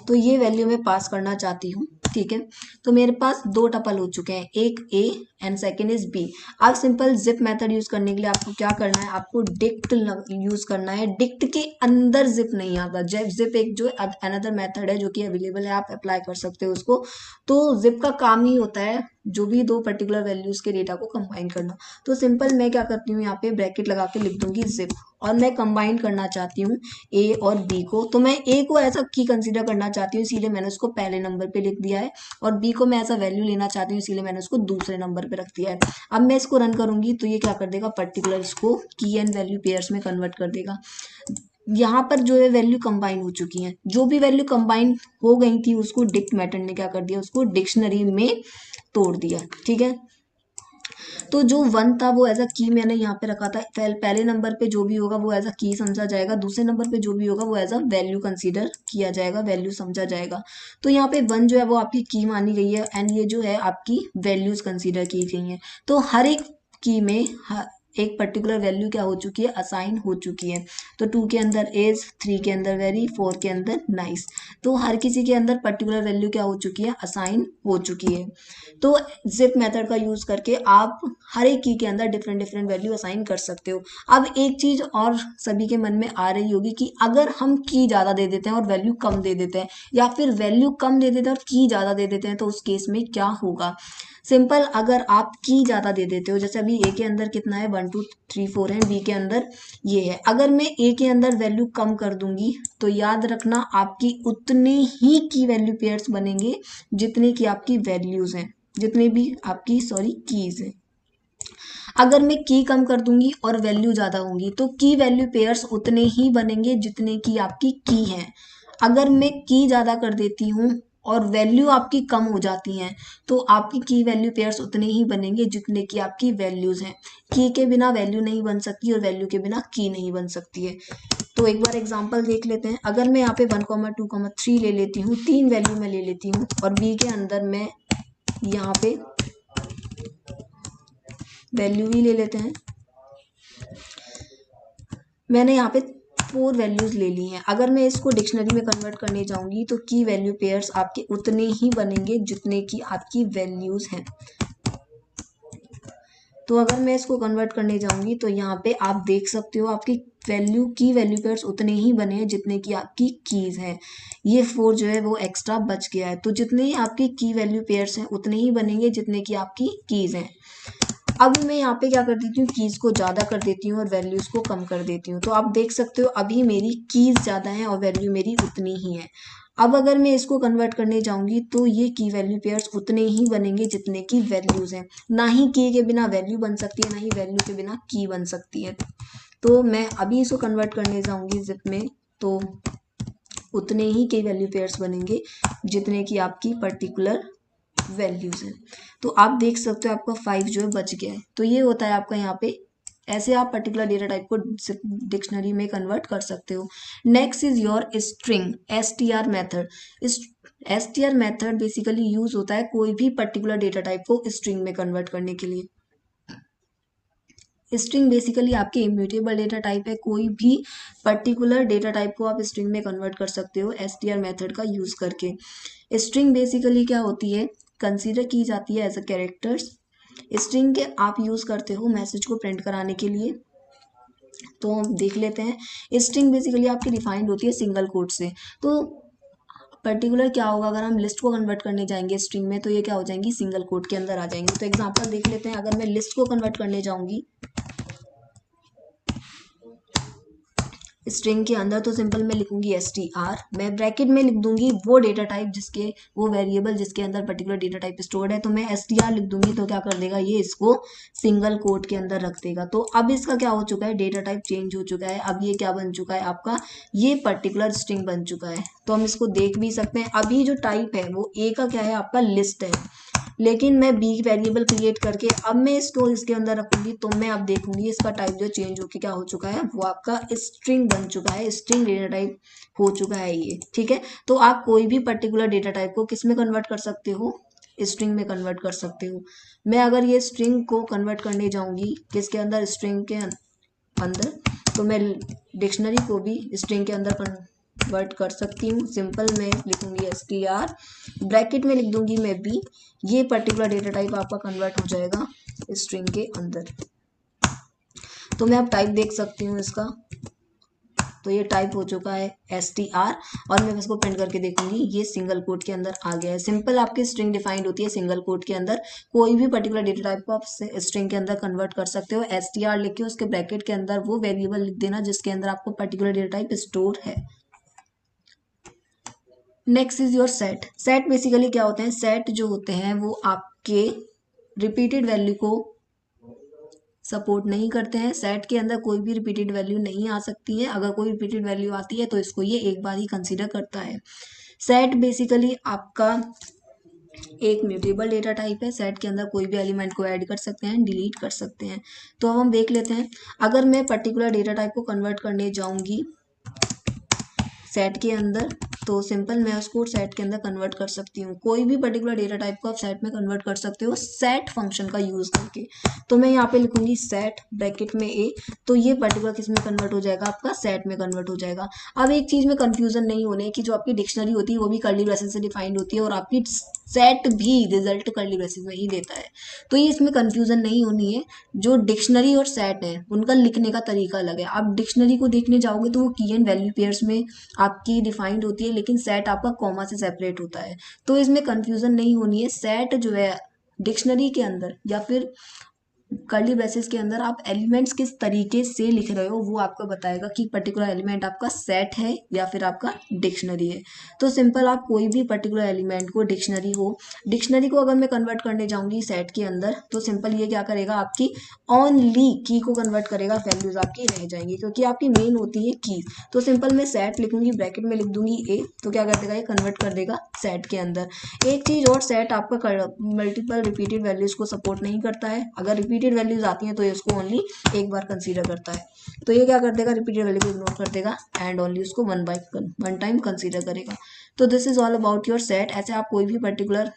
तो ये वैल्यू मैं पास करना चाहती हूँ, ठीक है। तो मेरे पास दो टपल हो चुके हैं, एक A and second is B. अब सिंपल जिप मेथड यूज करने के लिए आपको क्या करना है, आपको डिक्ट यूज करना है। डिक्ट के अंदर जिप नहीं आता, जब जिप एक जो अनदर मेथड है जो कि अवेलेबल है, आप अप्लाई कर सकते हो उसको। तो जिप का काम ही होता है जो भी दो पर्टिकुलर वैल्यूज के डेटा को कंबाइन करना। तो सिंपल मैं क्या करती हूँ, यहाँ पे ब्रैकेट लगा के लिख दूंगी जिप, और मैं कंबाइन करना चाहती हूँ ए और बी को। तो मैं ए को ऐसा की कंसीडर करना चाहती हूँ, इसीलिए मैंने उसको पहले नंबर पे लिख दिया है, और बी को मैं ऐसा वैल्यू लेना चाहती हूँ, इसीलिए मैंने उसको दूसरे नंबर पे रख दिया है। अब मैं इसको रन करूंगी तो ये क्या कर देगा, पर्टिकुलर इसको की एंड वैल्यू पेयर्स में कन्वर्ट कर देगा। यहाँ पर जो है वैल्यू कंबाइन हो चुकी है, जो भी वैल्यू कंबाइन हो गई थी उसको डिक्ट मेथड ने क्या कर दिया, उसको डिक्शनरी में तोड़ दिया, ठीक है। तो जो वन था वो एज अ की मैंने यहाँ पे रखा था, पहले नंबर पे जो भी होगा वो एज अ की समझा जाएगा, दूसरे नंबर पे जो भी होगा वो एज अ वैल्यू कंसीडर किया जाएगा, वैल्यू समझा जाएगा। तो यहाँ पे वन जो है वो आपकी की मानी गई है, एंड ये जो है आपकी वैल्यूज कंसीडर की गई हैं। तो हर एक की में एक पर्टिकुलर वैल्यू क्या हो चुकी है, असाइन हो चुकी है। तो 2 के अंदर एज, 3 के अंदर वेरी, 4 के अंदर नाइस। तो हर किसी के अंदर पर्टिकुलर वैल्यू क्या हो चुकी है, असाइन हो चुकी है। तो जिप मेथड का यूज करके आप हर एक की के अंदर डिफरेंट डिफरेंट वैल्यू असाइन कर सकते हो। अब एक चीज और सभी के मन में आ रही होगी कि अगर हम की ज्यादा दे देते हैं और वैल्यू कम दे देते हैं, या फिर वैल्यू कम दे देते हैं और की ज्यादा दे देते हैं, तो उस केस में क्या होगा। सिंपल, अगर आप की ज्यादा दे देते हो, जैसे अभी ए के अंदर कितना है, 1 2 3 4 है, बी के अंदर ये है, अगर मैं ए के अंदर वैल्यू कम कर दूंगी तो याद रखना आपकी उतने ही की वैल्यू पेयर्स बनेंगे जितने की आपकी वैल्यूज हैं, जितने भी आपकी कीज है। अगर मैं की कम कर दूंगी और वैल्यू ज्यादा होंगी तो की वैल्यू पेयर्स उतने ही बनेंगे जितने की आपकी की है। अगर मैं की ज्यादा कर देती हूँ और वैल्यू आपकी कम हो जाती हैं तो आपकी की वैल्यू पेयर्स उतने ही बनेंगे जितने की आपकी वैल्यूज हैं। की के बिना वैल्यू नहीं बन सकती और वैल्यू के बिना की नहीं बन सकती है। तो एक बार एग्जांपल देख लेते हैं। अगर मैं यहाँ पे 1,2,3 ले लेती हूँ, 3 वैल्यू मैं ले लेती हूँ और बी के अंदर मैं यहाँ पे वैल्यू भी ले लेते हैं। मैंने यहाँ पे 4 वैल्यूज ले ली हैं। अगर मैं इसको डिक्शनरी में कन्वर्ट करने जाऊंगी तो की वैल्यू पेयर्स आपके उतने ही बनेंगे जितने की आपकी वैल्यूज हैं। तो अगर मैं इसको कन्वर्ट करने जाऊंगी तो यहाँ पे आप देख सकते हो आपकी की वैल्यू पेयर्स उतने ही बने हैं जितने की आपकी कीज हैं। ये 4 जो है वो एक्स्ट्रा बच गया है। तो जितने ही आपकी की वैल्यू पेयर्स हैं उतने ही बनेंगे जितने की आपकी कीज हैं। अब मैं यहाँ पे क्या कर देती हूँ, कीज को ज्यादा कर देती हूँ और वैल्यूज को कम कर देती हूँ। तो आप देख सकते हो अभी मेरी कीज ज्यादा है और वैल्यू मेरी उतनी ही है। अब अगर मैं इसको कन्वर्ट करने जाऊंगी तो ये की वैल्यू पेयर्स उतने ही बनेंगे जितने की वैल्यूज हैं। ना ही की के बिना वैल्यू बन सकती है, ना ही वैल्यू के बिना की बन सकती है। तो मैं अभी इसको कन्वर्ट करने जाऊंगी जिप में, तो उतने ही की वैल्यू पेयर्स बनेंगे जितने की आपकी पर्टिकुलर वैल्यूज हैं। तो आप देख सकते हो आपका 5 जो है बच गया है। तो ये होता है आपका यहाँ पे, ऐसे आप पर्टिकुलर डेटा टाइप को डिक्शनरी में कन्वर्ट कर सकते हो। Next is your string STR method. इस STR मेथड बेसिकली यूज होता है कोई भी पर्टिकुलर डेटा टाइप को स्ट्रिंग में कन्वर्ट करने के लिए। स्ट्रिंग बेसिकली आपके इम्यूटेबल डेटा टाइप है। कोई भी पर्टिकुलर डेटा टाइप को आप स्ट्रिंग में कन्वर्ट कर सकते हो STR मेथड का यूज करके। स्ट्रिंग बेसिकली क्या होती है, कंसीडर की जाती है एज अ कैरेक्टर्स। स्ट्रिंग के आप यूज करते हो मैसेज को प्रिंट कराने के लिए। तो हम देख लेते हैं। स्ट्रिंग बेसिकली आपकी डिफाइंड होती है सिंगल कोट से। तो पर्टिकुलर क्या होगा, अगर हम लिस्ट को कन्वर्ट करने जाएंगे स्ट्रिंग में तो ये क्या हो जाएंगी, सिंगल कोट के अंदर आ जाएंगे। तो एग्जांपल देख लेते हैं। अगर मैं लिस्ट को कन्वर्ट करने जाऊंगी स्ट्रिंग के अंदर तो सिंपल मैं लिखूंगी STR। मैं ब्रैकेट में लिख दूंगी वो डेटा टाइप जिसके, वो वेरिएबल जिसके अंदर पर्टिकुलर डेटा टाइप स्टोर्ड है। तो मैं STR लिख दूंगी तो क्या कर देगा, ये इसको सिंगल कोट के अंदर रख देगा। तो अब इसका क्या हो चुका है, डेटा टाइप चेंज हो चुका है। अब ये क्या बन चुका है आपका, ये पर्टिकुलर स्ट्रिंग बन चुका है। तो हम इसको देख भी सकते हैं। अभी जो टाइप है वो ए का क्या है आपका, लिस्ट है। लेकिन मैं बी वेरिएबल क्रिएट करके अब मैं इसको इसके अंदर रखूंगी तो मैं अब देखूंगी इसका टाइप जो चेंज होकर क्या हो चुका है, वो आपका स्ट्रिंग बन चुका है। स्ट्रिंग डेटा टाइप हो चुका है ये, ठीक है। तो आप कोई भी पर्टिकुलर डेटा टाइप को किस में कन्वर्ट कर सकते हो, स्ट्रिंग में कन्वर्ट कर सकते हो। मैं अगर ये स्ट्रिंग को कन्वर्ट करने जाऊंगी किसके अंदर, स्ट्रिंग के अंदर, तो मैं डिक्शनरी को भी स्ट्रिंग के अंदर कन्वर्ट कर सकती हूँ। सिंपल मैं लिखूंगी STR, ब्रैकेट में लिख दूंगी मैं B। ये पर्टिकुलर डेटा टाइप आपका कन्वर्ट हो जाएगा स्ट्रिंग के अंदर। तो मैं अब टाइप देख सकती हूँ इसका, तो ये टाइप हो चुका है STR और मैं इसको प्रिंट करके देखूंगी ये सिंगल कोट के अंदर आ गया है। सिंपल आपकी स्ट्रिंग डिफाइंड होती है सिंगल कोट के अंदर। कोई भी पर्टिकुलर डेटा टाइप को आप स्ट्रिंग के अंदर कन्वर्ट कर सकते हो। STR लिख के उसके ब्रैकेट के अंदर वो वेरिएबल लिख देना जिसके अंदर आपको पर्टिकुलर डेटा टाइप स्टोर है। Next is your set. Set basically क्या होते हैं, सेट जो होते हैं वो आपके रिपीटेड वैल्यू को सपोर्ट नहीं करते हैं। सेट के अंदर कोई भी रिपीटेड वैल्यू नहीं आ सकती है। अगर कोई रिपीटेड वैल्यू आती है तो इसको ये एक बार ही कंसीडर करता है। सेट बेसिकली आपका एक म्यूटेबल डेटा टाइप है। सेट के अंदर कोई भी एलिमेंट को ऐड कर सकते हैं, डिलीट कर सकते हैं। तो अब हम देख लेते हैं। अगर मैं पर्टिकुलर डेटा टाइप को कन्वर्ट करने जाऊंगी सेट के अंदर तो सिंपल मैं उसको सेट के अंदर कन्वर्ट कर सकती हूँ। कोई भी पर्टिकुलर डेटा टाइप को आप सेट में कन्वर्ट कर सकते हो सेट फंक्शन का यूज करके। तो मैं यहाँ पे लिखूंगी सेट ब्रैकेट में A, तो ये पर्टिकुलर किस में कन्वर्ट हो जाएगा, आपका सेट में कन्वर्ट हो जाएगा। अब एक चीज में कंफ्यूजन नहीं होने की, जो आपकी डिक्शनरी होती है वो भी कर्ली ब्रेसेस से डिफाइंड होती है और आपकी सेट भी रिजल्ट कर्ली ब्रेसेस में ही देता है। तो ये इसमें कंफ्यूजन नहीं होनी है। जो डिक्शनरी और सेट है उनका लिखने का तरीका अलग है। आप डिक्शनरी को देखने जाओगे तो वो की एंड वैल्यू पेयर्स में आपकी डिफाइंड होती है, लेकिन सेट आपका कॉमा से सेपरेट होता है। तो इसमें कंफ्यूजन नहीं होनी है। सेट जो है डिक्शनरी के अंदर या फिर कर्ली ब्रेसेस के अंदर आप एलिमेंट्स किस तरीके से लिख रहे हो वो आपको बताएगा कि पर्टिकुलर एलिमेंट आपका सेट है या फिर आपका डिक्शनरी है। तो सिंपल आप कोई भी पर्टिकुलर एलिमेंट को डिक्शनरी को अगर मैं कन्वर्ट करने जाऊंगी सेट के अंदर तो सिंपल ये क्या करेगा, आपकी ओनली की को कन्वर्ट करेगा, वैल्यूज आपकी रह जाएंगी क्योंकि आपकी मेन होती है की। तो सिंपल मैं सेट लिखूंगी, ब्रैकेट में लिख दूंगी ए, तो क्या कर देगा ये कन्वर्ट कर देगा सेट के अंदर। एक चीज और, सेट आपका मल्टीपल रिपीटेड वैल्यूज को सपोर्ट नहीं करता है। अगर रिपीटेड वैल्यूज आती हैं तो ये उसको ओनली एक बार कंसीडर करता है। तो ये क्या कर देगा, रिपीटेड वैल्यू को इग्नोर कर देगा एंड ओनली उसको वन टाइम कंसीडर करेगा। तो this is all about your set. ऐसे आप कोई भी पर्टिकुलर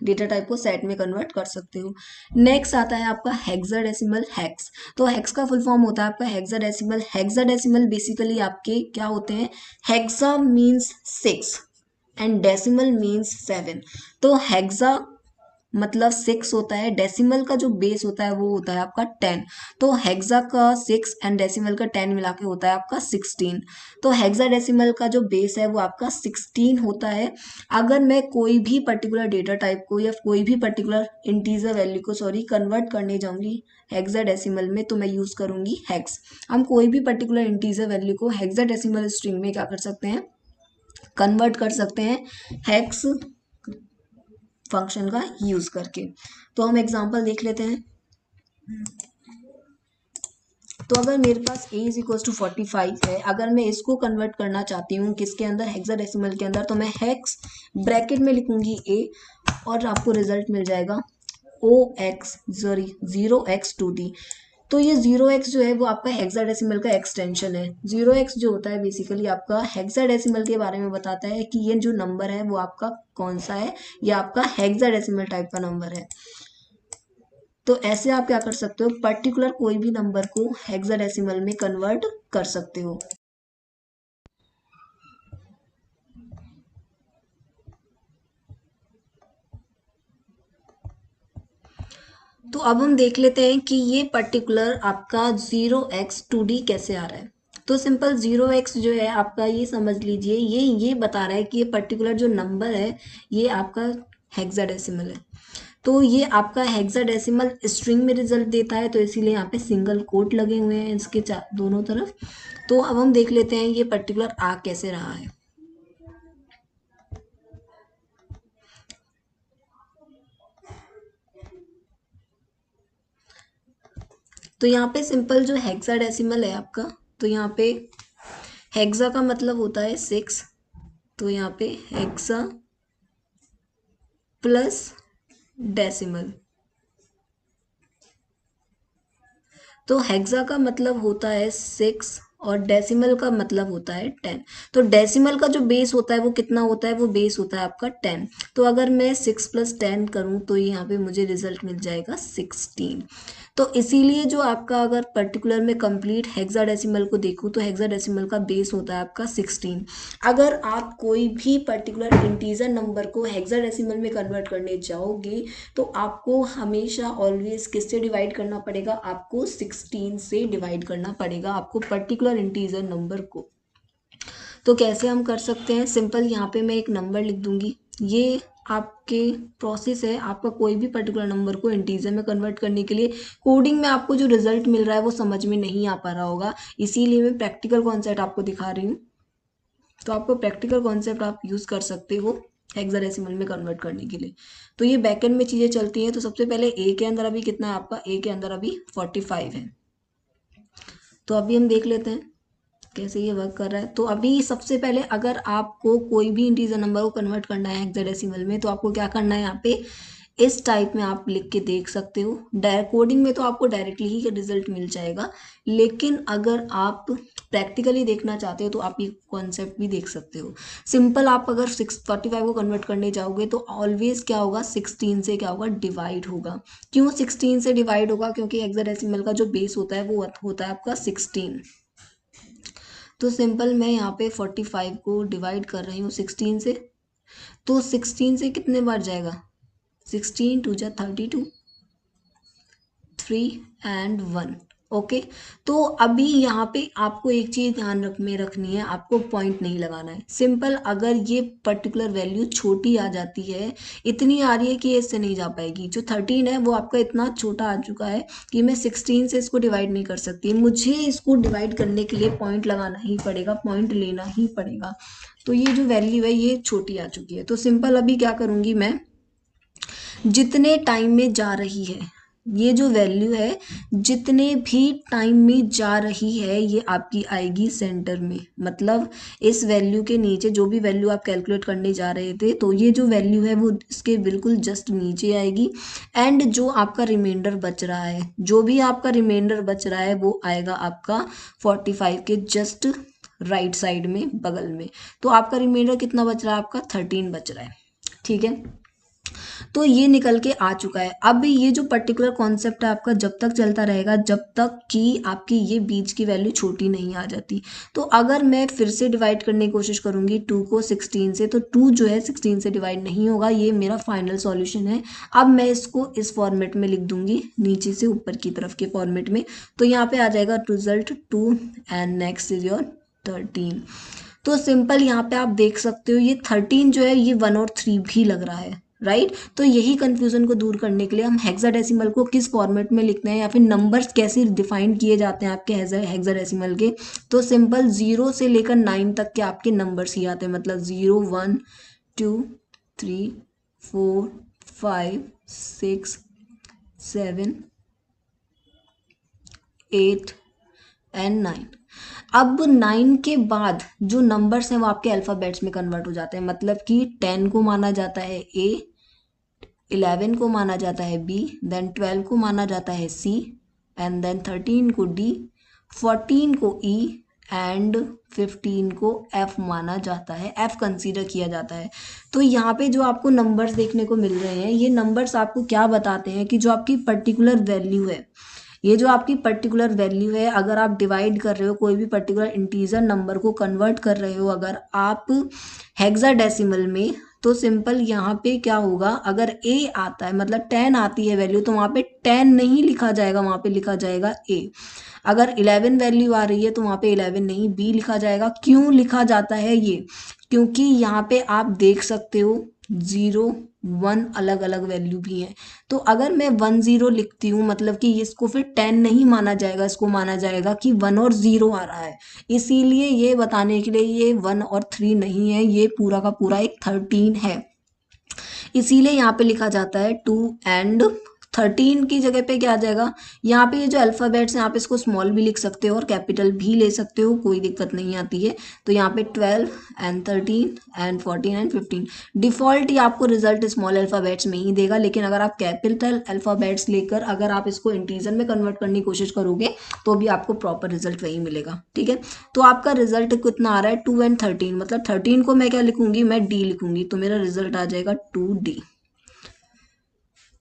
डेटा टाइप को सेट में कन्वर्ट कर सकते हो। नेक्स्ट आता है आपका हेक्साडेसिमल हेक्स। तो हेक्स का फुल फॉर्म होता है आपका हेक्साडेसिमल। हेक्साडेसिमल बेसिकली आपके क्या होते हैं, hexa means 6 and decimal means 7। तो हेक्सा मतलब 6 होता है, डेसिमल का जो बेस होता है वो होता है आपका 10। तो हेक्सा का 6 एंड डेसिमल का 10 मिला के होता है आपका 16। तो हेक्सा डेसिमल का जो बेस है वो आपका 16 होता है। अगर मैं कोई भी पर्टिकुलर डेटा टाइप को या कोई भी पर्टिकुलर इंटीजर वैल्यू को कन्वर्ट करने जाऊंगी हेक्सा डेसिमल में तो मैं यूज करूंगी हेक्स। हम कोई भी पर्टिकुलर इंटीजर वैल्यू को हेक्सा डेसिमल स्ट्रिंग में क्या कर सकते हैं, कन्वर्ट कर सकते हैं हेक्स फंक्शन का यूज करके। तो हम एग्जांपल देख लेते हैं। तो अगर मेरे पास a इज इक्वल टू 45 है, अगर मैं इसको कन्वर्ट करना चाहती हूँ किसके अंदर, हेक्साडेसिमल के अंदर, तो मैं हेक्स ब्रैकेट में लिखूंगी a और आपको रिजल्ट मिल जाएगा जीरो एक्स टू डी। तो ये 0x जो है वो आपका हेक्साडेसिमल का एक्सटेंशन है। 0x जो होता है बेसिकली आपका हेक्साडेसिमल के बारे में बताता है कि ये जो नंबर है वो आपका कौन सा है, ये आपका हेक्साडेसिमल टाइप का नंबर है। तो ऐसे आप क्या कर सकते हो, पर्टिकुलर कोई भी नंबर को हेक्साडेसिमल में कन्वर्ट कर सकते हो। तो अब हम देख लेते हैं कि ये पर्टिकुलर आपका 0x2d कैसे आ रहा है। तो सिंपल 0x जो है आपका, ये समझ लीजिए ये बता रहा है कि ये पर्टिकुलर जो नंबर है ये आपका हेक्साडेसिमल है। तो ये आपका हेक्साडेसिमल स्ट्रिंग में रिजल्ट देता है, तो इसीलिए यहाँ पे सिंगल कोट लगे हुए हैं इसके दोनों तरफ। तो अब हम देख लेते हैं ये पर्टिकुलर आ कैसे रहा है। तो यहाँ पे सिंपल जो हेक्साडेसिमल है आपका, तो यहाँ पे हेक्सा का मतलब होता है 6। तो यहाँ पे हेक्सा प्लस डेसिमल। तो हेक्सा का मतलब होता है 6 और डेसिमल का मतलब होता है 10। तो डेसिमल का जो बेस होता है वो कितना होता है, वो बेस होता है आपका 10। तो अगर मैं 6 + 10 करूँ तो यहाँ पे मुझे रिजल्ट मिल जाएगा 16। तो इसीलिए जो आपका अगर पर्टिकुलर में कंप्लीट हेक्साडेसिमल को देखूँ तो हेक्साडेसिमल का बेस होता है आपका 16। अगर आप कोई भी पर्टिकुलर इंटीजर नंबर को हेक्साडेसिमल में कन्वर्ट करने जाओगे तो आपको हमेशा ऑलवेज किससे डिवाइड करना पड़ेगा, आपको 16 से डिवाइड करना पड़ेगा आपको पर्टिकुलर इंटीजर नंबर को। तो कैसे हम कर सकते हैं, सिंपल यहाँ पे मैं एक नंबर लिख दूंगी। ये आपके प्रोसेस है आपका कोई भी पर्टिकुलर नंबर को इंटीजर में कन्वर्ट करने के लिए। कोडिंग में आपको जो रिजल्ट मिल रहा है वो समझ में नहीं आ पा रहा होगा, इसीलिए मैं प्रैक्टिकल कॉन्सेप्ट आपको दिखा रही हूँ। तो आपको प्रैक्टिकल कॉन्सेप्ट आप यूज़ कर सकते हो हेक्साडेसिमल में कन्वर्ट करने के लिए। तो ये बैकएंड में चीज़ें चलती हैं। तो सबसे पहले ए के अंदर अभी कितना है आपका, ए के अंदर अभी 45 है। तो अभी हम देख लेते हैं कैसे ये वर्क कर रहा है। तो अभी सबसे पहले अगर आपको कोई भी इंटीजर नंबर को कन्वर्ट करना है हेक्साडेसिमल में तो आपको क्या करना है, यहाँ पे इस टाइप में आप लिख के देख सकते हो। कोडिंग में तो आपको डायरेक्टली ही रिजल्ट मिल जाएगा, लेकिन अगर आप प्रैक्टिकली देखना चाहते हो तो आप ये कॉन्सेप्ट भी देख सकते हो। सिंपल आप अगर 645 को कन्वर्ट करने जाओगे तो ऑलवेज क्या होगा, 16 से क्या होगा, डिवाइड होगा। क्यों 16 से डिवाइड होगा, क्योंकि हेक्साडेसिमल का जो बेस होता है वो होता है आपका 16। तो सिंपल मैं यहाँ पे 45 को डिवाइड कर रही हूँ 16 से। तो 16 से कितने बार जाएगा, 16 × 2 = 32, 3 and 1। ओके। तो अभी यहाँ पे आपको एक चीज़ ध्यान में रखनी है, आपको पॉइंट नहीं लगाना है। सिंपल, अगर ये पर्टिकुलर वैल्यू छोटी आ जाती है, इतनी आ रही है कि ये इससे नहीं जा पाएगी, जो 13 है वो आपका इतना छोटा आ चुका है कि मैं 16 से इसको डिवाइड नहीं कर सकती, मुझे इसको डिवाइड करने के लिए पॉइंट लगाना ही पड़ेगा, पॉइंट लेना ही पड़ेगा। तो ये जो वैल्यू है ये छोटी आ चुकी है। तो सिंपल अभी क्या करूँगी मैं, जितने टाइम में जा रही है ये जो वैल्यू है, जितने भी टाइम में जा रही है ये आपकी आएगी सेंटर में। मतलब इस वैल्यू के नीचे जो भी वैल्यू आप कैलकुलेट करने जा रहे थे, तो ये जो वैल्यू है वो इसके बिल्कुल जस्ट नीचे आएगी। एंड जो आपका रिमाइंडर बच रहा है, जो भी आपका रिमाइंडर बच रहा है वो आएगा आपका 45 के जस्ट राइट साइड में, बगल में। तो आपका रिमाइंडर कितना बच रहा है, आपका 13 बच रहा है। ठीक है, तो ये निकल के आ चुका है। अब ये जो पर्टिकुलर कॉन्सेप्ट है आपका जब तक चलता रहेगा जब तक कि आपकी ये बीच की वैल्यू छोटी नहीं आ जाती। तो अगर मैं फिर से डिवाइड करने की कोशिश करूंगी 2 को 16 से, तो 2 जो है 16 से डिवाइड नहीं होगा। ये मेरा फाइनल सॉल्यूशन है। अब मैं इसको इस फॉर्मेट में लिख दूंगी, नीचे से ऊपर की तरफ के फॉर्मेट में। तो यहाँ पे आ जाएगा result 2 and next is your 13। तो सिंपल यहाँ पे आप देख सकते हो ये 13 जो है ये 1 और 3 भी लग रहा है, राइट। तो यही कंफ्यूजन को दूर करने के लिए हम हेक्साडेसिमल को किस फॉर्मेट में लिखते हैं या फिर नंबर्स कैसे डिफाइन किए जाते हैं आपके हेक्साडेसिमल के। तो सिंपल 0 से लेकर 9 तक के आपके नंबर्स ही आते हैं। मतलब 0 1 2 3 4 5 6 7 8 एंड 9। अब 9 के बाद जो नंबर्स हैं वो आपके अल्फ़ाबेट्स में कन्वर्ट हो जाते हैं। मतलब कि 10 को माना जाता है ए, 11 को माना जाता है बी, देन 12 को माना जाता है सी, एंड देन 13 को डी, 14 को ई एंड 15 को एफ माना जाता है, एफ कंसीडर किया जाता है। तो यहाँ पे जो आपको नंबर्स देखने को मिल रहे हैं, ये नंबर्स आपको क्या बताते हैं कि जो आपकी पर्टिकुलर वैल्यू है, ये जो आपकी पर्टिकुलर वैल्यू है, अगर आप डिवाइड कर रहे हो कोई भी पर्टिकुलर इंटीजर नंबर को कन्वर्ट कर रहे हो अगर आप हेक्साडेसिमल में, तो सिंपल यहाँ पे क्या होगा, अगर ए आता है मतलब 10 आती है वैल्यू, तो वहाँ पे 10 नहीं लिखा जाएगा, वहाँ पे लिखा जाएगा ए। अगर 11 वैल्यू आ रही है तो वहाँ पे 11 नहीं बी लिखा जाएगा। क्यों लिखा जाता है ये, क्योंकि यहाँ पे आप देख सकते हो 0 1 अलग अलग वैल्यू भी हैं। तो अगर मैं 1 0 लिखती हूँ मतलब कि इसको फिर 10 नहीं माना जाएगा, इसको माना जाएगा कि 1 और 0 आ रहा है। इसीलिए ये बताने के लिए ये 1 और 3 नहीं है, ये पूरा का पूरा एक 13 है। इसीलिए यहाँ पे लिखा जाता है 2 एंड 13 की जगह पे क्या आ जाएगा, यहाँ पे ये जो अल्फ़ाबेट्स हैं आप इसको स्मॉल भी लिख सकते हो और कैपिटल भी ले सकते हो, कोई दिक्कत नहीं आती है। तो यहाँ पे 12 एंड 13 एंड 14 एंड 15 डिफ़ॉल्ट ही आपको रिजल्ट स्मॉल अल्फ़ाबेट्स में ही देगा। लेकिन अगर आप कैपिटल अल्फ़ाबेट्स लेकर अगर आप इसको इंटीजर में कन्वर्ट करने की कोशिश करोगे तो भी आपको प्रॉपर रिजल्ट वही मिलेगा। ठीक है, तो आपका रिजल्ट कितना आ रहा है 2 एंड 13, मतलब 13 को मैं क्या लिखूंगी, मैं डी लिखूंगी, तो मेरा रिजल्ट आ जाएगा 2D।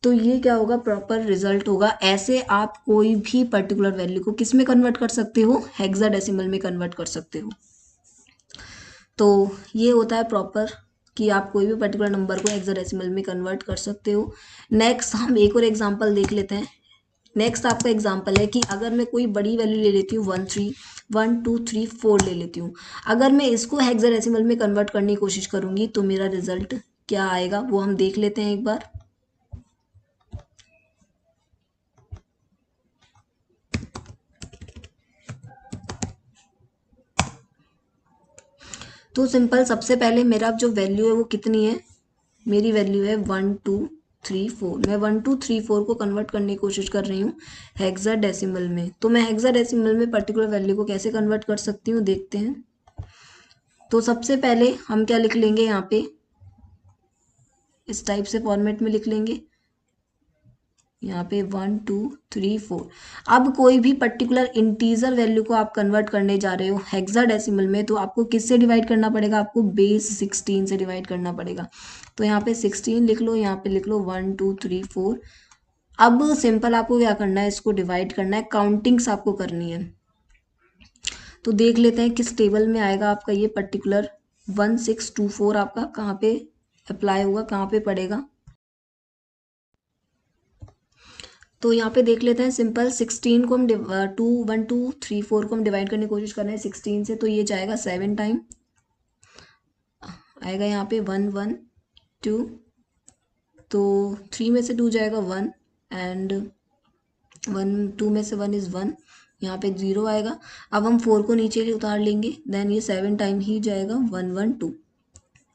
तो ये क्या होगा, प्रॉपर रिजल्ट होगा। ऐसे आप कोई भी पर्टिकुलर वैल्यू को किस में कन्वर्ट कर सकते हो, हेक्साडेसिमल में कन्वर्ट कर सकते हो। तो ये होता है प्रॉपर कि आप कोई भी पर्टिकुलर नंबर को हेक्साडेसिमल में कन्वर्ट कर सकते हो। नेक्स्ट हम एक और एग्जांपल देख लेते हैं। नेक्स्ट आपका एग्जांपल है कि अगर मैं कोई बड़ी वैल्यू ले लेती हूँ 1 2 3 4 ले लेती हूँ, अगर मैं इसको हेक्साडेसिमल में कन्वर्ट करने की कोशिश करूँगी तो मेरा रिजल्ट क्या आएगा वो हम देख लेते हैं एक बार। तो सिंपल सबसे पहले मेरा जो वैल्यू है वो कितनी है, मेरी वैल्यू है 1 2 3 4। मैं 1 2 3 4 को कन्वर्ट करने की कोशिश कर रही हूँ हेक्साडेसिमल में। तो मैं हेक्साडेसिमल में पर्टिकुलर वैल्यू को कैसे कन्वर्ट कर सकती हूँ देखते हैं। तो सबसे पहले हम क्या लिख लेंगे, यहाँ पे इस टाइप से फॉर्मेट में लिख लेंगे, यहाँ पे 1 2 3 4। अब कोई भी पर्टिकुलर इंटीजर वैल्यू को आप कन्वर्ट करने जा रहे हो हेक्साडेसिमल में, तो आपको किससे डिवाइड करना पड़ेगा, आपको बेस 16 से डिवाइड करना पड़ेगा। तो यहाँ पे 16 लिख लो, यहाँ पे लिख लो 1 2 3 4। अब सिंपल आपको क्या करना है, इसको डिवाइड करना है, काउंटिंग्स आपको करनी है। तो देख लेते हैं किस टेबल में आएगा आपका ये पर्टिकुलर 1624 आपका कहाँ पे अप्लाई होगा, कहाँ पे पड़ेगा। तो यहाँ पे देख लेते हैं सिंपल 16 को हम 1 2 3 4 को हम डिवाइड करने की कोशिश कर रहे हैं 16 से, तो ये जाएगा 7 टाइम आएगा यहाँ पे 1 1 2, तो 3 में से 2 जाएगा 1 एंड 2 में से 1 इज़ 1, यहाँ पे 0 आएगा। अब हम 4 को नीचे उतार लेंगे, देन ये 7 टाइम ही जाएगा 1 1 2,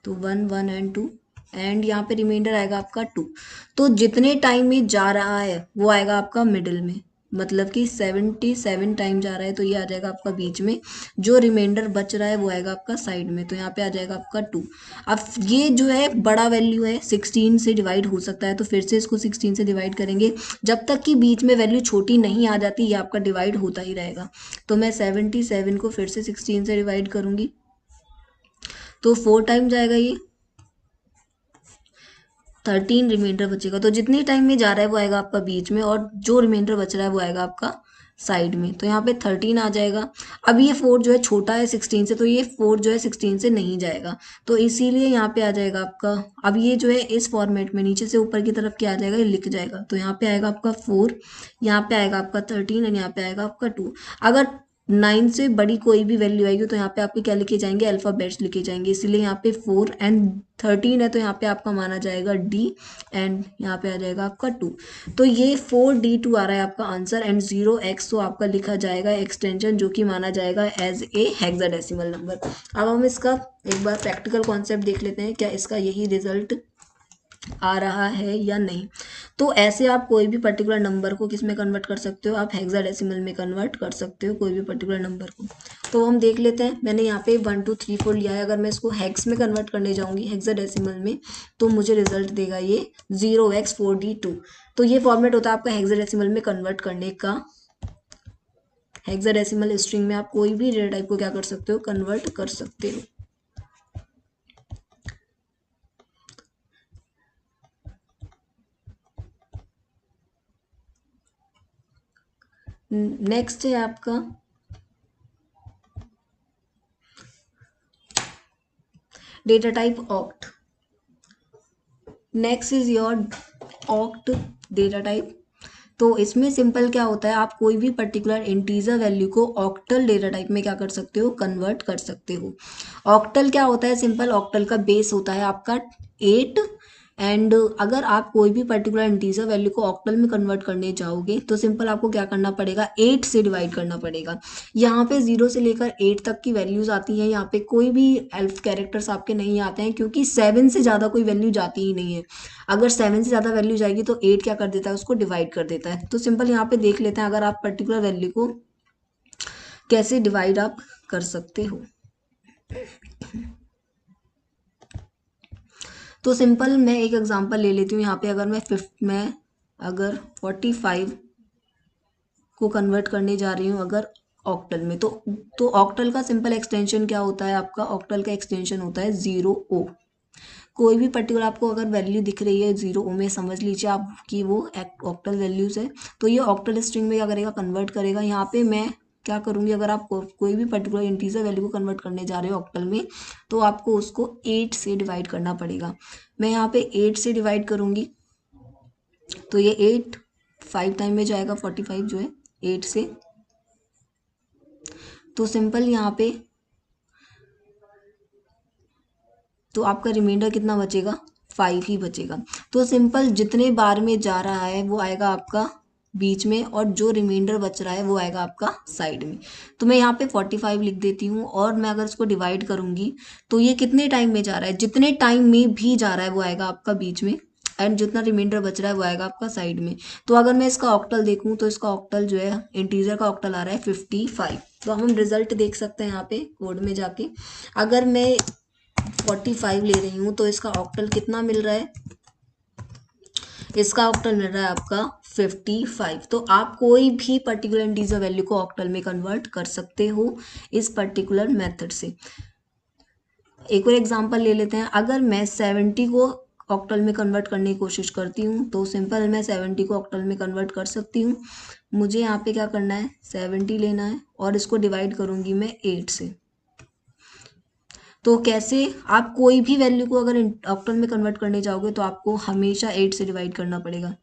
तो 1 1 एंड 2 एंड यहाँ पे रिमाइंडर आएगा आपका 2। तो जितने टाइम में जा रहा है वो आएगा आपका मिडिल में, मतलब कि 77 टाइम जा रहा है तो ये आ जाएगा आपका बीच में, जो रिमाइंडर बच रहा है वो आएगा आपका साइड में, तो यहाँ पे आ जाएगा आपका 2। अब ये जो है बड़ा वैल्यू है 16 से डिवाइड हो सकता है, तो फिर से इसको 16 से डिवाइड करेंगे, जब तक कि बीच में वैल्यू छोटी नहीं आ जाती ये आपका डिवाइड होता ही रहेगा। तो मैं 77 को फिर से 16 से डिवाइड करूँगी, तो 4 टाइम जाएगा ये, 13 रिमाइंडर बचेगा। तो जितनी टाइम में जा रहा है वो आएगा आपका बीच में, और जो रिमाइंडर बच रहा है वो आएगा आपका साइड में, तो यहाँ पे 13 आ जाएगा। अब ये 4 जो है छोटा है 16 से, तो ये 4 जो है 16 से नहीं जाएगा, तो इसीलिए यहाँ पे आ जाएगा आपका, अब ये जो है इस फॉर्मेट में नीचे से ऊपर की तरफ क्या आ जाएगा, ये लिख जाएगा, तो यहाँ पे आएगा आपका 4, यहाँ पे आएगा आपका 13 एंड यहाँ पे आएगा आपका 2। अगर 9 से बड़ी कोई भी वैल्यू आएगी तो यहाँ पे आपके क्या लिखे जाएंगे, अल्फ़ाबेट्स लिखे जाएंगे, इसीलिए यहाँ पे 4 एंड 13 है तो यहाँ पे आपका माना जाएगा डी एंड यहाँ पे आ जाएगा आपका 2। तो ये 4D2 आ रहा है आपका आंसर एंड 0x तो आपका लिखा जाएगा एक्सटेंशन, जो कि माना जाएगा एज ए हेक्साडेसिमल नंबर। अब हम इसका एक बार प्रैक्टिकल कॉन्सेप्ट देख लेते हैं, क्या इसका यही रिजल्ट आ रहा है या नहीं। तो ऐसे आप कोई भी पर्टिकुलर नंबर को किस में कन्वर्ट कर सकते हो, आप हेक्साडेसिमल में कन्वर्ट कर सकते हो कोई भी पर्टिकुलर नंबर को। तो हम देख लेते हैं, मैंने यहाँ पे 1 2 3 4 लिया है, अगर मैं इसको हेक्स में कन्वर्ट करने जाऊँगी हेक्साडेसिमल में, तो मुझे रिजल्ट देगा ये 0x4D2। तो ये फॉर्मेट होता है आपका हेक्साडेसिमल में कन्वर्ट करने का। हेक्साडेसिमल स्ट्रिंग में आप कोई भी डेटा टाइप को क्या कर सकते हो, कन्वर्ट कर सकते हो। नेक्स्ट है आपका data type oct. Next is your oct data type. तो इसमें सिंपल क्या होता है, आप कोई भी पर्टिकुलर इंटीजर वैल्यू को ऑक्टल डेटा टाइप में क्या कर सकते हो, कन्वर्ट कर सकते हो। ऑक्टल क्या होता है, सिंपल ऑक्टल का बेस होता है आपका 8 एंड अगर आप कोई भी पर्टिकुलर इंटीजर वैल्यू को ऑक्टल में कन्वर्ट करने जाओगे तो सिंपल आपको क्या करना पड़ेगा, 8 से डिवाइड करना पड़ेगा। यहाँ पे 0 से लेकर 8 तक की वैल्यूज आती हैं, यहाँ पे कोई भी एल्फ कैरेक्टर्स आपके नहीं आते हैं, क्योंकि 7 से ज़्यादा कोई वैल्यू जाती ही नहीं है। अगर 7 से ज़्यादा वैल्यू जाएगी तो 8 क्या कर देता है, उसको डिवाइड कर देता है। तो सिंपल यहाँ पे देख लेते हैं अगर आप पर्टिकुलर वैल्यू को कैसे डिवाइड आप कर सकते हो। तो सिंपल मैं एक एग्जांपल ले लेती हूँ, यहाँ पे अगर मैं अगर 45 को कन्वर्ट करने जा रही हूँ अगर ऑक्टल में, तो ऑक्टल का सिंपल एक्सटेंशन क्या होता है, आपका ऑक्टल का एक्सटेंशन होता है 0O। कोई भी पर्टिकुलर आपको अगर वैल्यू दिख रही है 0O में, समझ लीजिए आप कि वो ऑक्टल वैल्यूज है, तो ये ऑक्टल स्ट्रिंग में क्या करेगा, कन्वर्ट करेगा। यहाँ पे मैं क्या करूँगी, अगर आप कोई भी पर्टिकुलर इंटीजर वैल्यू को कन्वर्ट करने जा रहे हो ऑक्टल में, तो आपको उसको 8 से डिवाइड करना पड़ेगा। मैं यहाँ पे 8 से डिवाइड करूँगी, तो ये 8 5 टाइम में जाएगा 45 जो है 8 से, तो सिंपल यहाँ पे तो आपका रिमाइंडर कितना बचेगा, 5 ही बचेगा। तो सिंपल जितने बार में जा रहा है वो आएगा आपका बीच में, और जो रिमाइंडर बच रहा है वो आएगा आपका साइड में। तो मैं यहाँ पे 45 लिख देती हूँ, और मैं अगर इसको डिवाइड करूँगी तो ये कितने टाइम में जा रहा है, जितने टाइम में भी जा रहा है वो आएगा आपका बीच में, एंड जितना रिमाइंडर बच रहा है वो आएगा आपका साइड में। तो अगर मैं इसका ऑक्टल देखूँ तो इसका ऑक्टल जो है इंटीजर का ऑक्टल आ रहा है 55। तो हम रिजल्ट देख सकते हैं यहाँ पे कोड में जाके, अगर मैं 45 ले रही हूँ तो इसका ऑक्टल कितना मिल रहा है, इसका ऑक्टल मिल रहा है आपका 55। तो आप कोई भी पर्टिकुलर इंटीजर वैल्यू को ऑक्टल में कन्वर्ट कर सकते हो इस पर्टिकुलर मेथड से। एक और एग्जांपल ले लेते हैं, अगर मैं 70 को ऑक्टल में कन्वर्ट करने की कोशिश करती हूँ तो सिंपल मैं 70 को ऑक्टल में कन्वर्ट कर सकती हूँ। मुझे यहाँ पे क्या करना है, 70 लेना है और इसको डिवाइड करूँगी मैं 8 से। तो कैसे, आप कोई भी वैल्यू को अगर ऑक्टल में कन्वर्ट करने जाओगे तो आपको हमेशा 8 से डिवाइड करना पड़ेगा।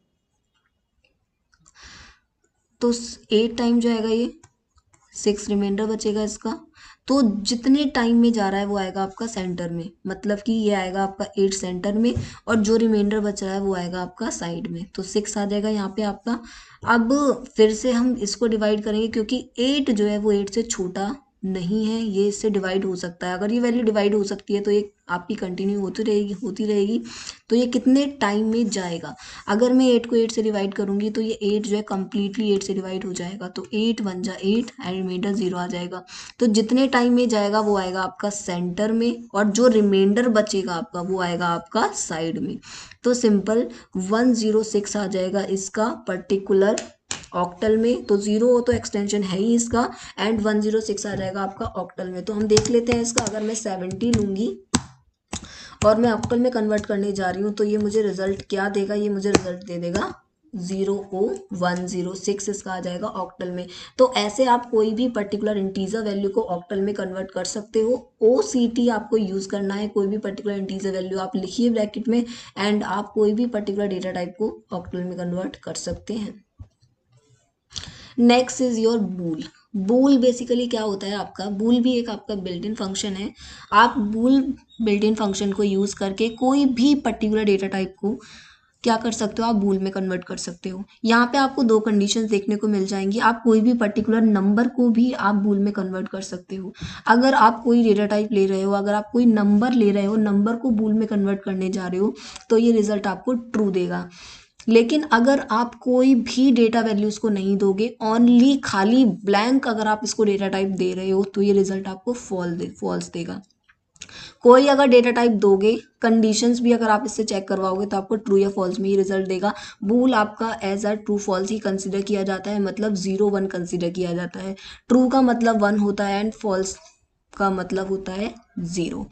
तो 8 टाइम जो आएगा ये 6 रिमाइंडर बचेगा इसका। तो जितने टाइम में जा रहा है वो आएगा आपका सेंटर में, मतलब कि ये आएगा आपका 8 सेंटर में और जो रिमाइंडर बच रहा है वो आएगा आपका साइड में, तो 6 आ जाएगा यहाँ पे आपका। अब फिर से हम इसको डिवाइड करेंगे क्योंकि 8 जो है वो 8 से छोटा नहीं है, ये इससे डिवाइड हो सकता है। अगर ये वैल्यू डिवाइड हो सकती है तो ये आपकी कंटिन्यू होती रहेगी। तो ये कितने टाइम में जाएगा, अगर मैं 8 को 8 से डिवाइड करूंगी तो ये 8 जो है कम्प्लीटली 8 से डिवाइड हो जाएगा, तो 8 1 जा 8 एंड रिमाइंडर 0 आ जाएगा। तो जितने टाइम में जाएगा वो आएगा आपका सेंटर में और जो रिमाइंडर बचेगा आपका वो आएगा आपका साइड में। तो सिंपल 106 आ जाएगा इसका पर्टिकुलर ऑक्टल में, तो 0 हो तो एक्सटेंशन है ही इसका, एंड 106 आ जाएगा आपका ऑक्टल में। तो हम देख लेते हैं इसका, अगर मैं 70 लूंगी और मैं ऑक्टल में कन्वर्ट करने जा रही हूँ तो ये मुझे रिजल्ट क्या देगा, ये मुझे रिजल्ट दे देगा 00106 इसका आ जाएगा ऑक्टल में। तो ऐसे आप कोई भी पर्टिकुलर इंटीजर वैल्यू को ऑक्टल में कन्वर्ट कर सकते हो। OCT आपको यूज करना है, कोई भी पर्टिकुलर इंटीजर वैल्यू आप लिखिए ब्रैकेट में एंड आप कोई भी पर्टिकुलर डेटा टाइप को ऑक्टल में कन्वर्ट कर सकते हैं। Next is your bool. Bool basically क्या होता है आपका, बूल भी एक आपका बिल्ट इन फंक्शन है। आप बूल बिल्ट इन फंक्शन को यूज करके कोई भी पर्टिकुलर डेटा टाइप को क्या कर सकते हो, आप बूल में कन्वर्ट कर सकते हो। यहाँ पे आपको दो कंडीशंस देखने को मिल जाएंगी, आप कोई भी पर्टिकुलर नंबर को भी आप बूल में कन्वर्ट कर सकते हो। अगर आप कोई डेटा टाइप ले रहे हो, अगर आप कोई नंबर ले रहे हो, नंबर को बूल में कन्वर्ट करने जा रहे हो तो ये रिजल्ट आपको ट्रू देगा। लेकिन अगर आप कोई भी डेटा वैल्यूज को नहीं दोगे, ओनली खाली ब्लैंक अगर आप इसको डेटा टाइप दे रहे हो तो ये रिजल्ट आपको फॉल्स देगा। कोई अगर डेटा टाइप दोगे, कंडीशंस भी अगर आप इससे चेक करवाओगे तो आपको ट्रू या फॉल्स में ही रिजल्ट देगा। बूल आपका एज अ ट्रू फॉल्स ही कंसिडर किया जाता है, मतलब 0 1 कंसिडर किया जाता है। ट्रू का मतलब 1 होता है एंड फॉल्स का मतलब होता है 0।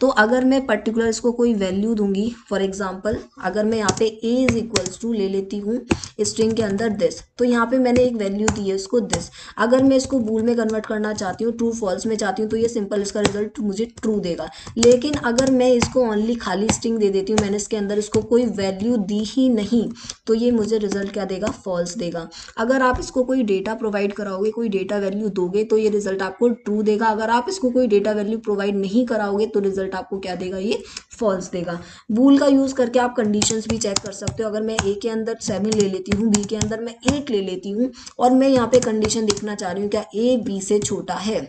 तो अगर मैं पर्टिकुलर इसको कोई वैल्यू दूंगी, फॉर एग्जांपल अगर मैं यहाँ पे a इज इक्वल्स टू ले लेती हूँ स्ट्रिंग के अंदर दिस, तो यहाँ पे मैंने एक वैल्यू दी है इसको दिस। अगर मैं इसको बूल में कन्वर्ट करना चाहती हूँ, ट्रू फॉल्स में चाहती हूँ, तो ये सिंपल इसका रिजल्ट मुझे ट्रू देगा। लेकिन अगर मैं इसको ओनली खाली स्ट्रिंग दे देती हूँ, मैंने इसके अंदर इसको कोई वैल्यू दी ही नहीं, तो ये मुझे रिजल्ट क्या देगा, फॉल्स देगा। अगर आप इसको कोई डेटा प्रोवाइड कराओगे, कोई डेटा वैल्यू दोगे तो ये रिजल्ट आपको ट्रू देगा। अगर आप इसको कोई डेटा वैल्यू प्रोवाइड नहीं कराओगे तो रिजल्ट आपको क्या देगा, ये फॉल्स देगा। बूल का यूज करके आप कंडीशंस भी चेक कर सकते हो। अगर मैं a के अंदर 7 ले लेती हूँ, b के अंदर मैं 8 ले लेती हूँ और मैं यहाँ पे कंडीशन देखना चाह रही हूँ क्या a b से छोटा है,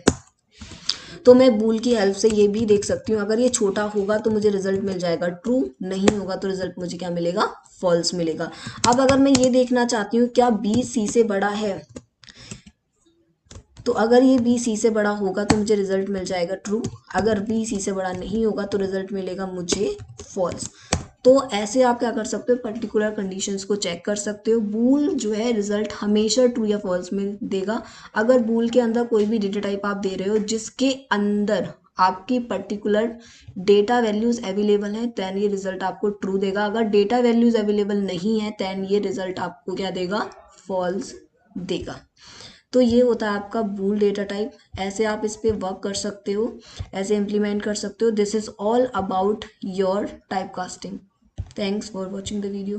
तो मैं बूल की हेल्प से ये भी देख सकती हूँ। अगर ये छोटा होगा तो मुझे रिजल्ट मिल जाएगा ट्रू, नहीं होगा तो रिजल्ट मुझे क्या मिलेगा, फॉल्स मिलेगा। अब अगर मैं ये देखना चाहती हूँ क्या b c से बड़ा है, तो अगर ये b c से बड़ा होगा तो मुझे रिजल्ट मिल जाएगा ट्रू, अगर b c से बड़ा नहीं होगा तो रिजल्ट मिलेगा मुझे फॉल्स। तो ऐसे आप क्या कर सकते हो, पर्टिकुलर कंडीशंस को चेक कर सकते हो। बूल जो है रिजल्ट हमेशा ट्रू या फॉल्स में देगा। अगर बूल के अंदर कोई भी डेटा टाइप आप दे रहे हो जिसके अंदर आपकी पर्टिकुलर डेटा वैल्यूज अवेलेबल है, दैन ये रिजल्ट आपको ट्रू देगा। अगर डेटा वैल्यूज अवेलेबल नहीं है दैन ये रिजल्ट आपको क्या देगा, फॉल्स देगा। तो ये होता है आपका बूल डेटा टाइप। ऐसे आप इस पे वर्क कर सकते हो, ऐसे इम्प्लीमेंट कर सकते हो। This is all about your type casting. Thanks for watching the video.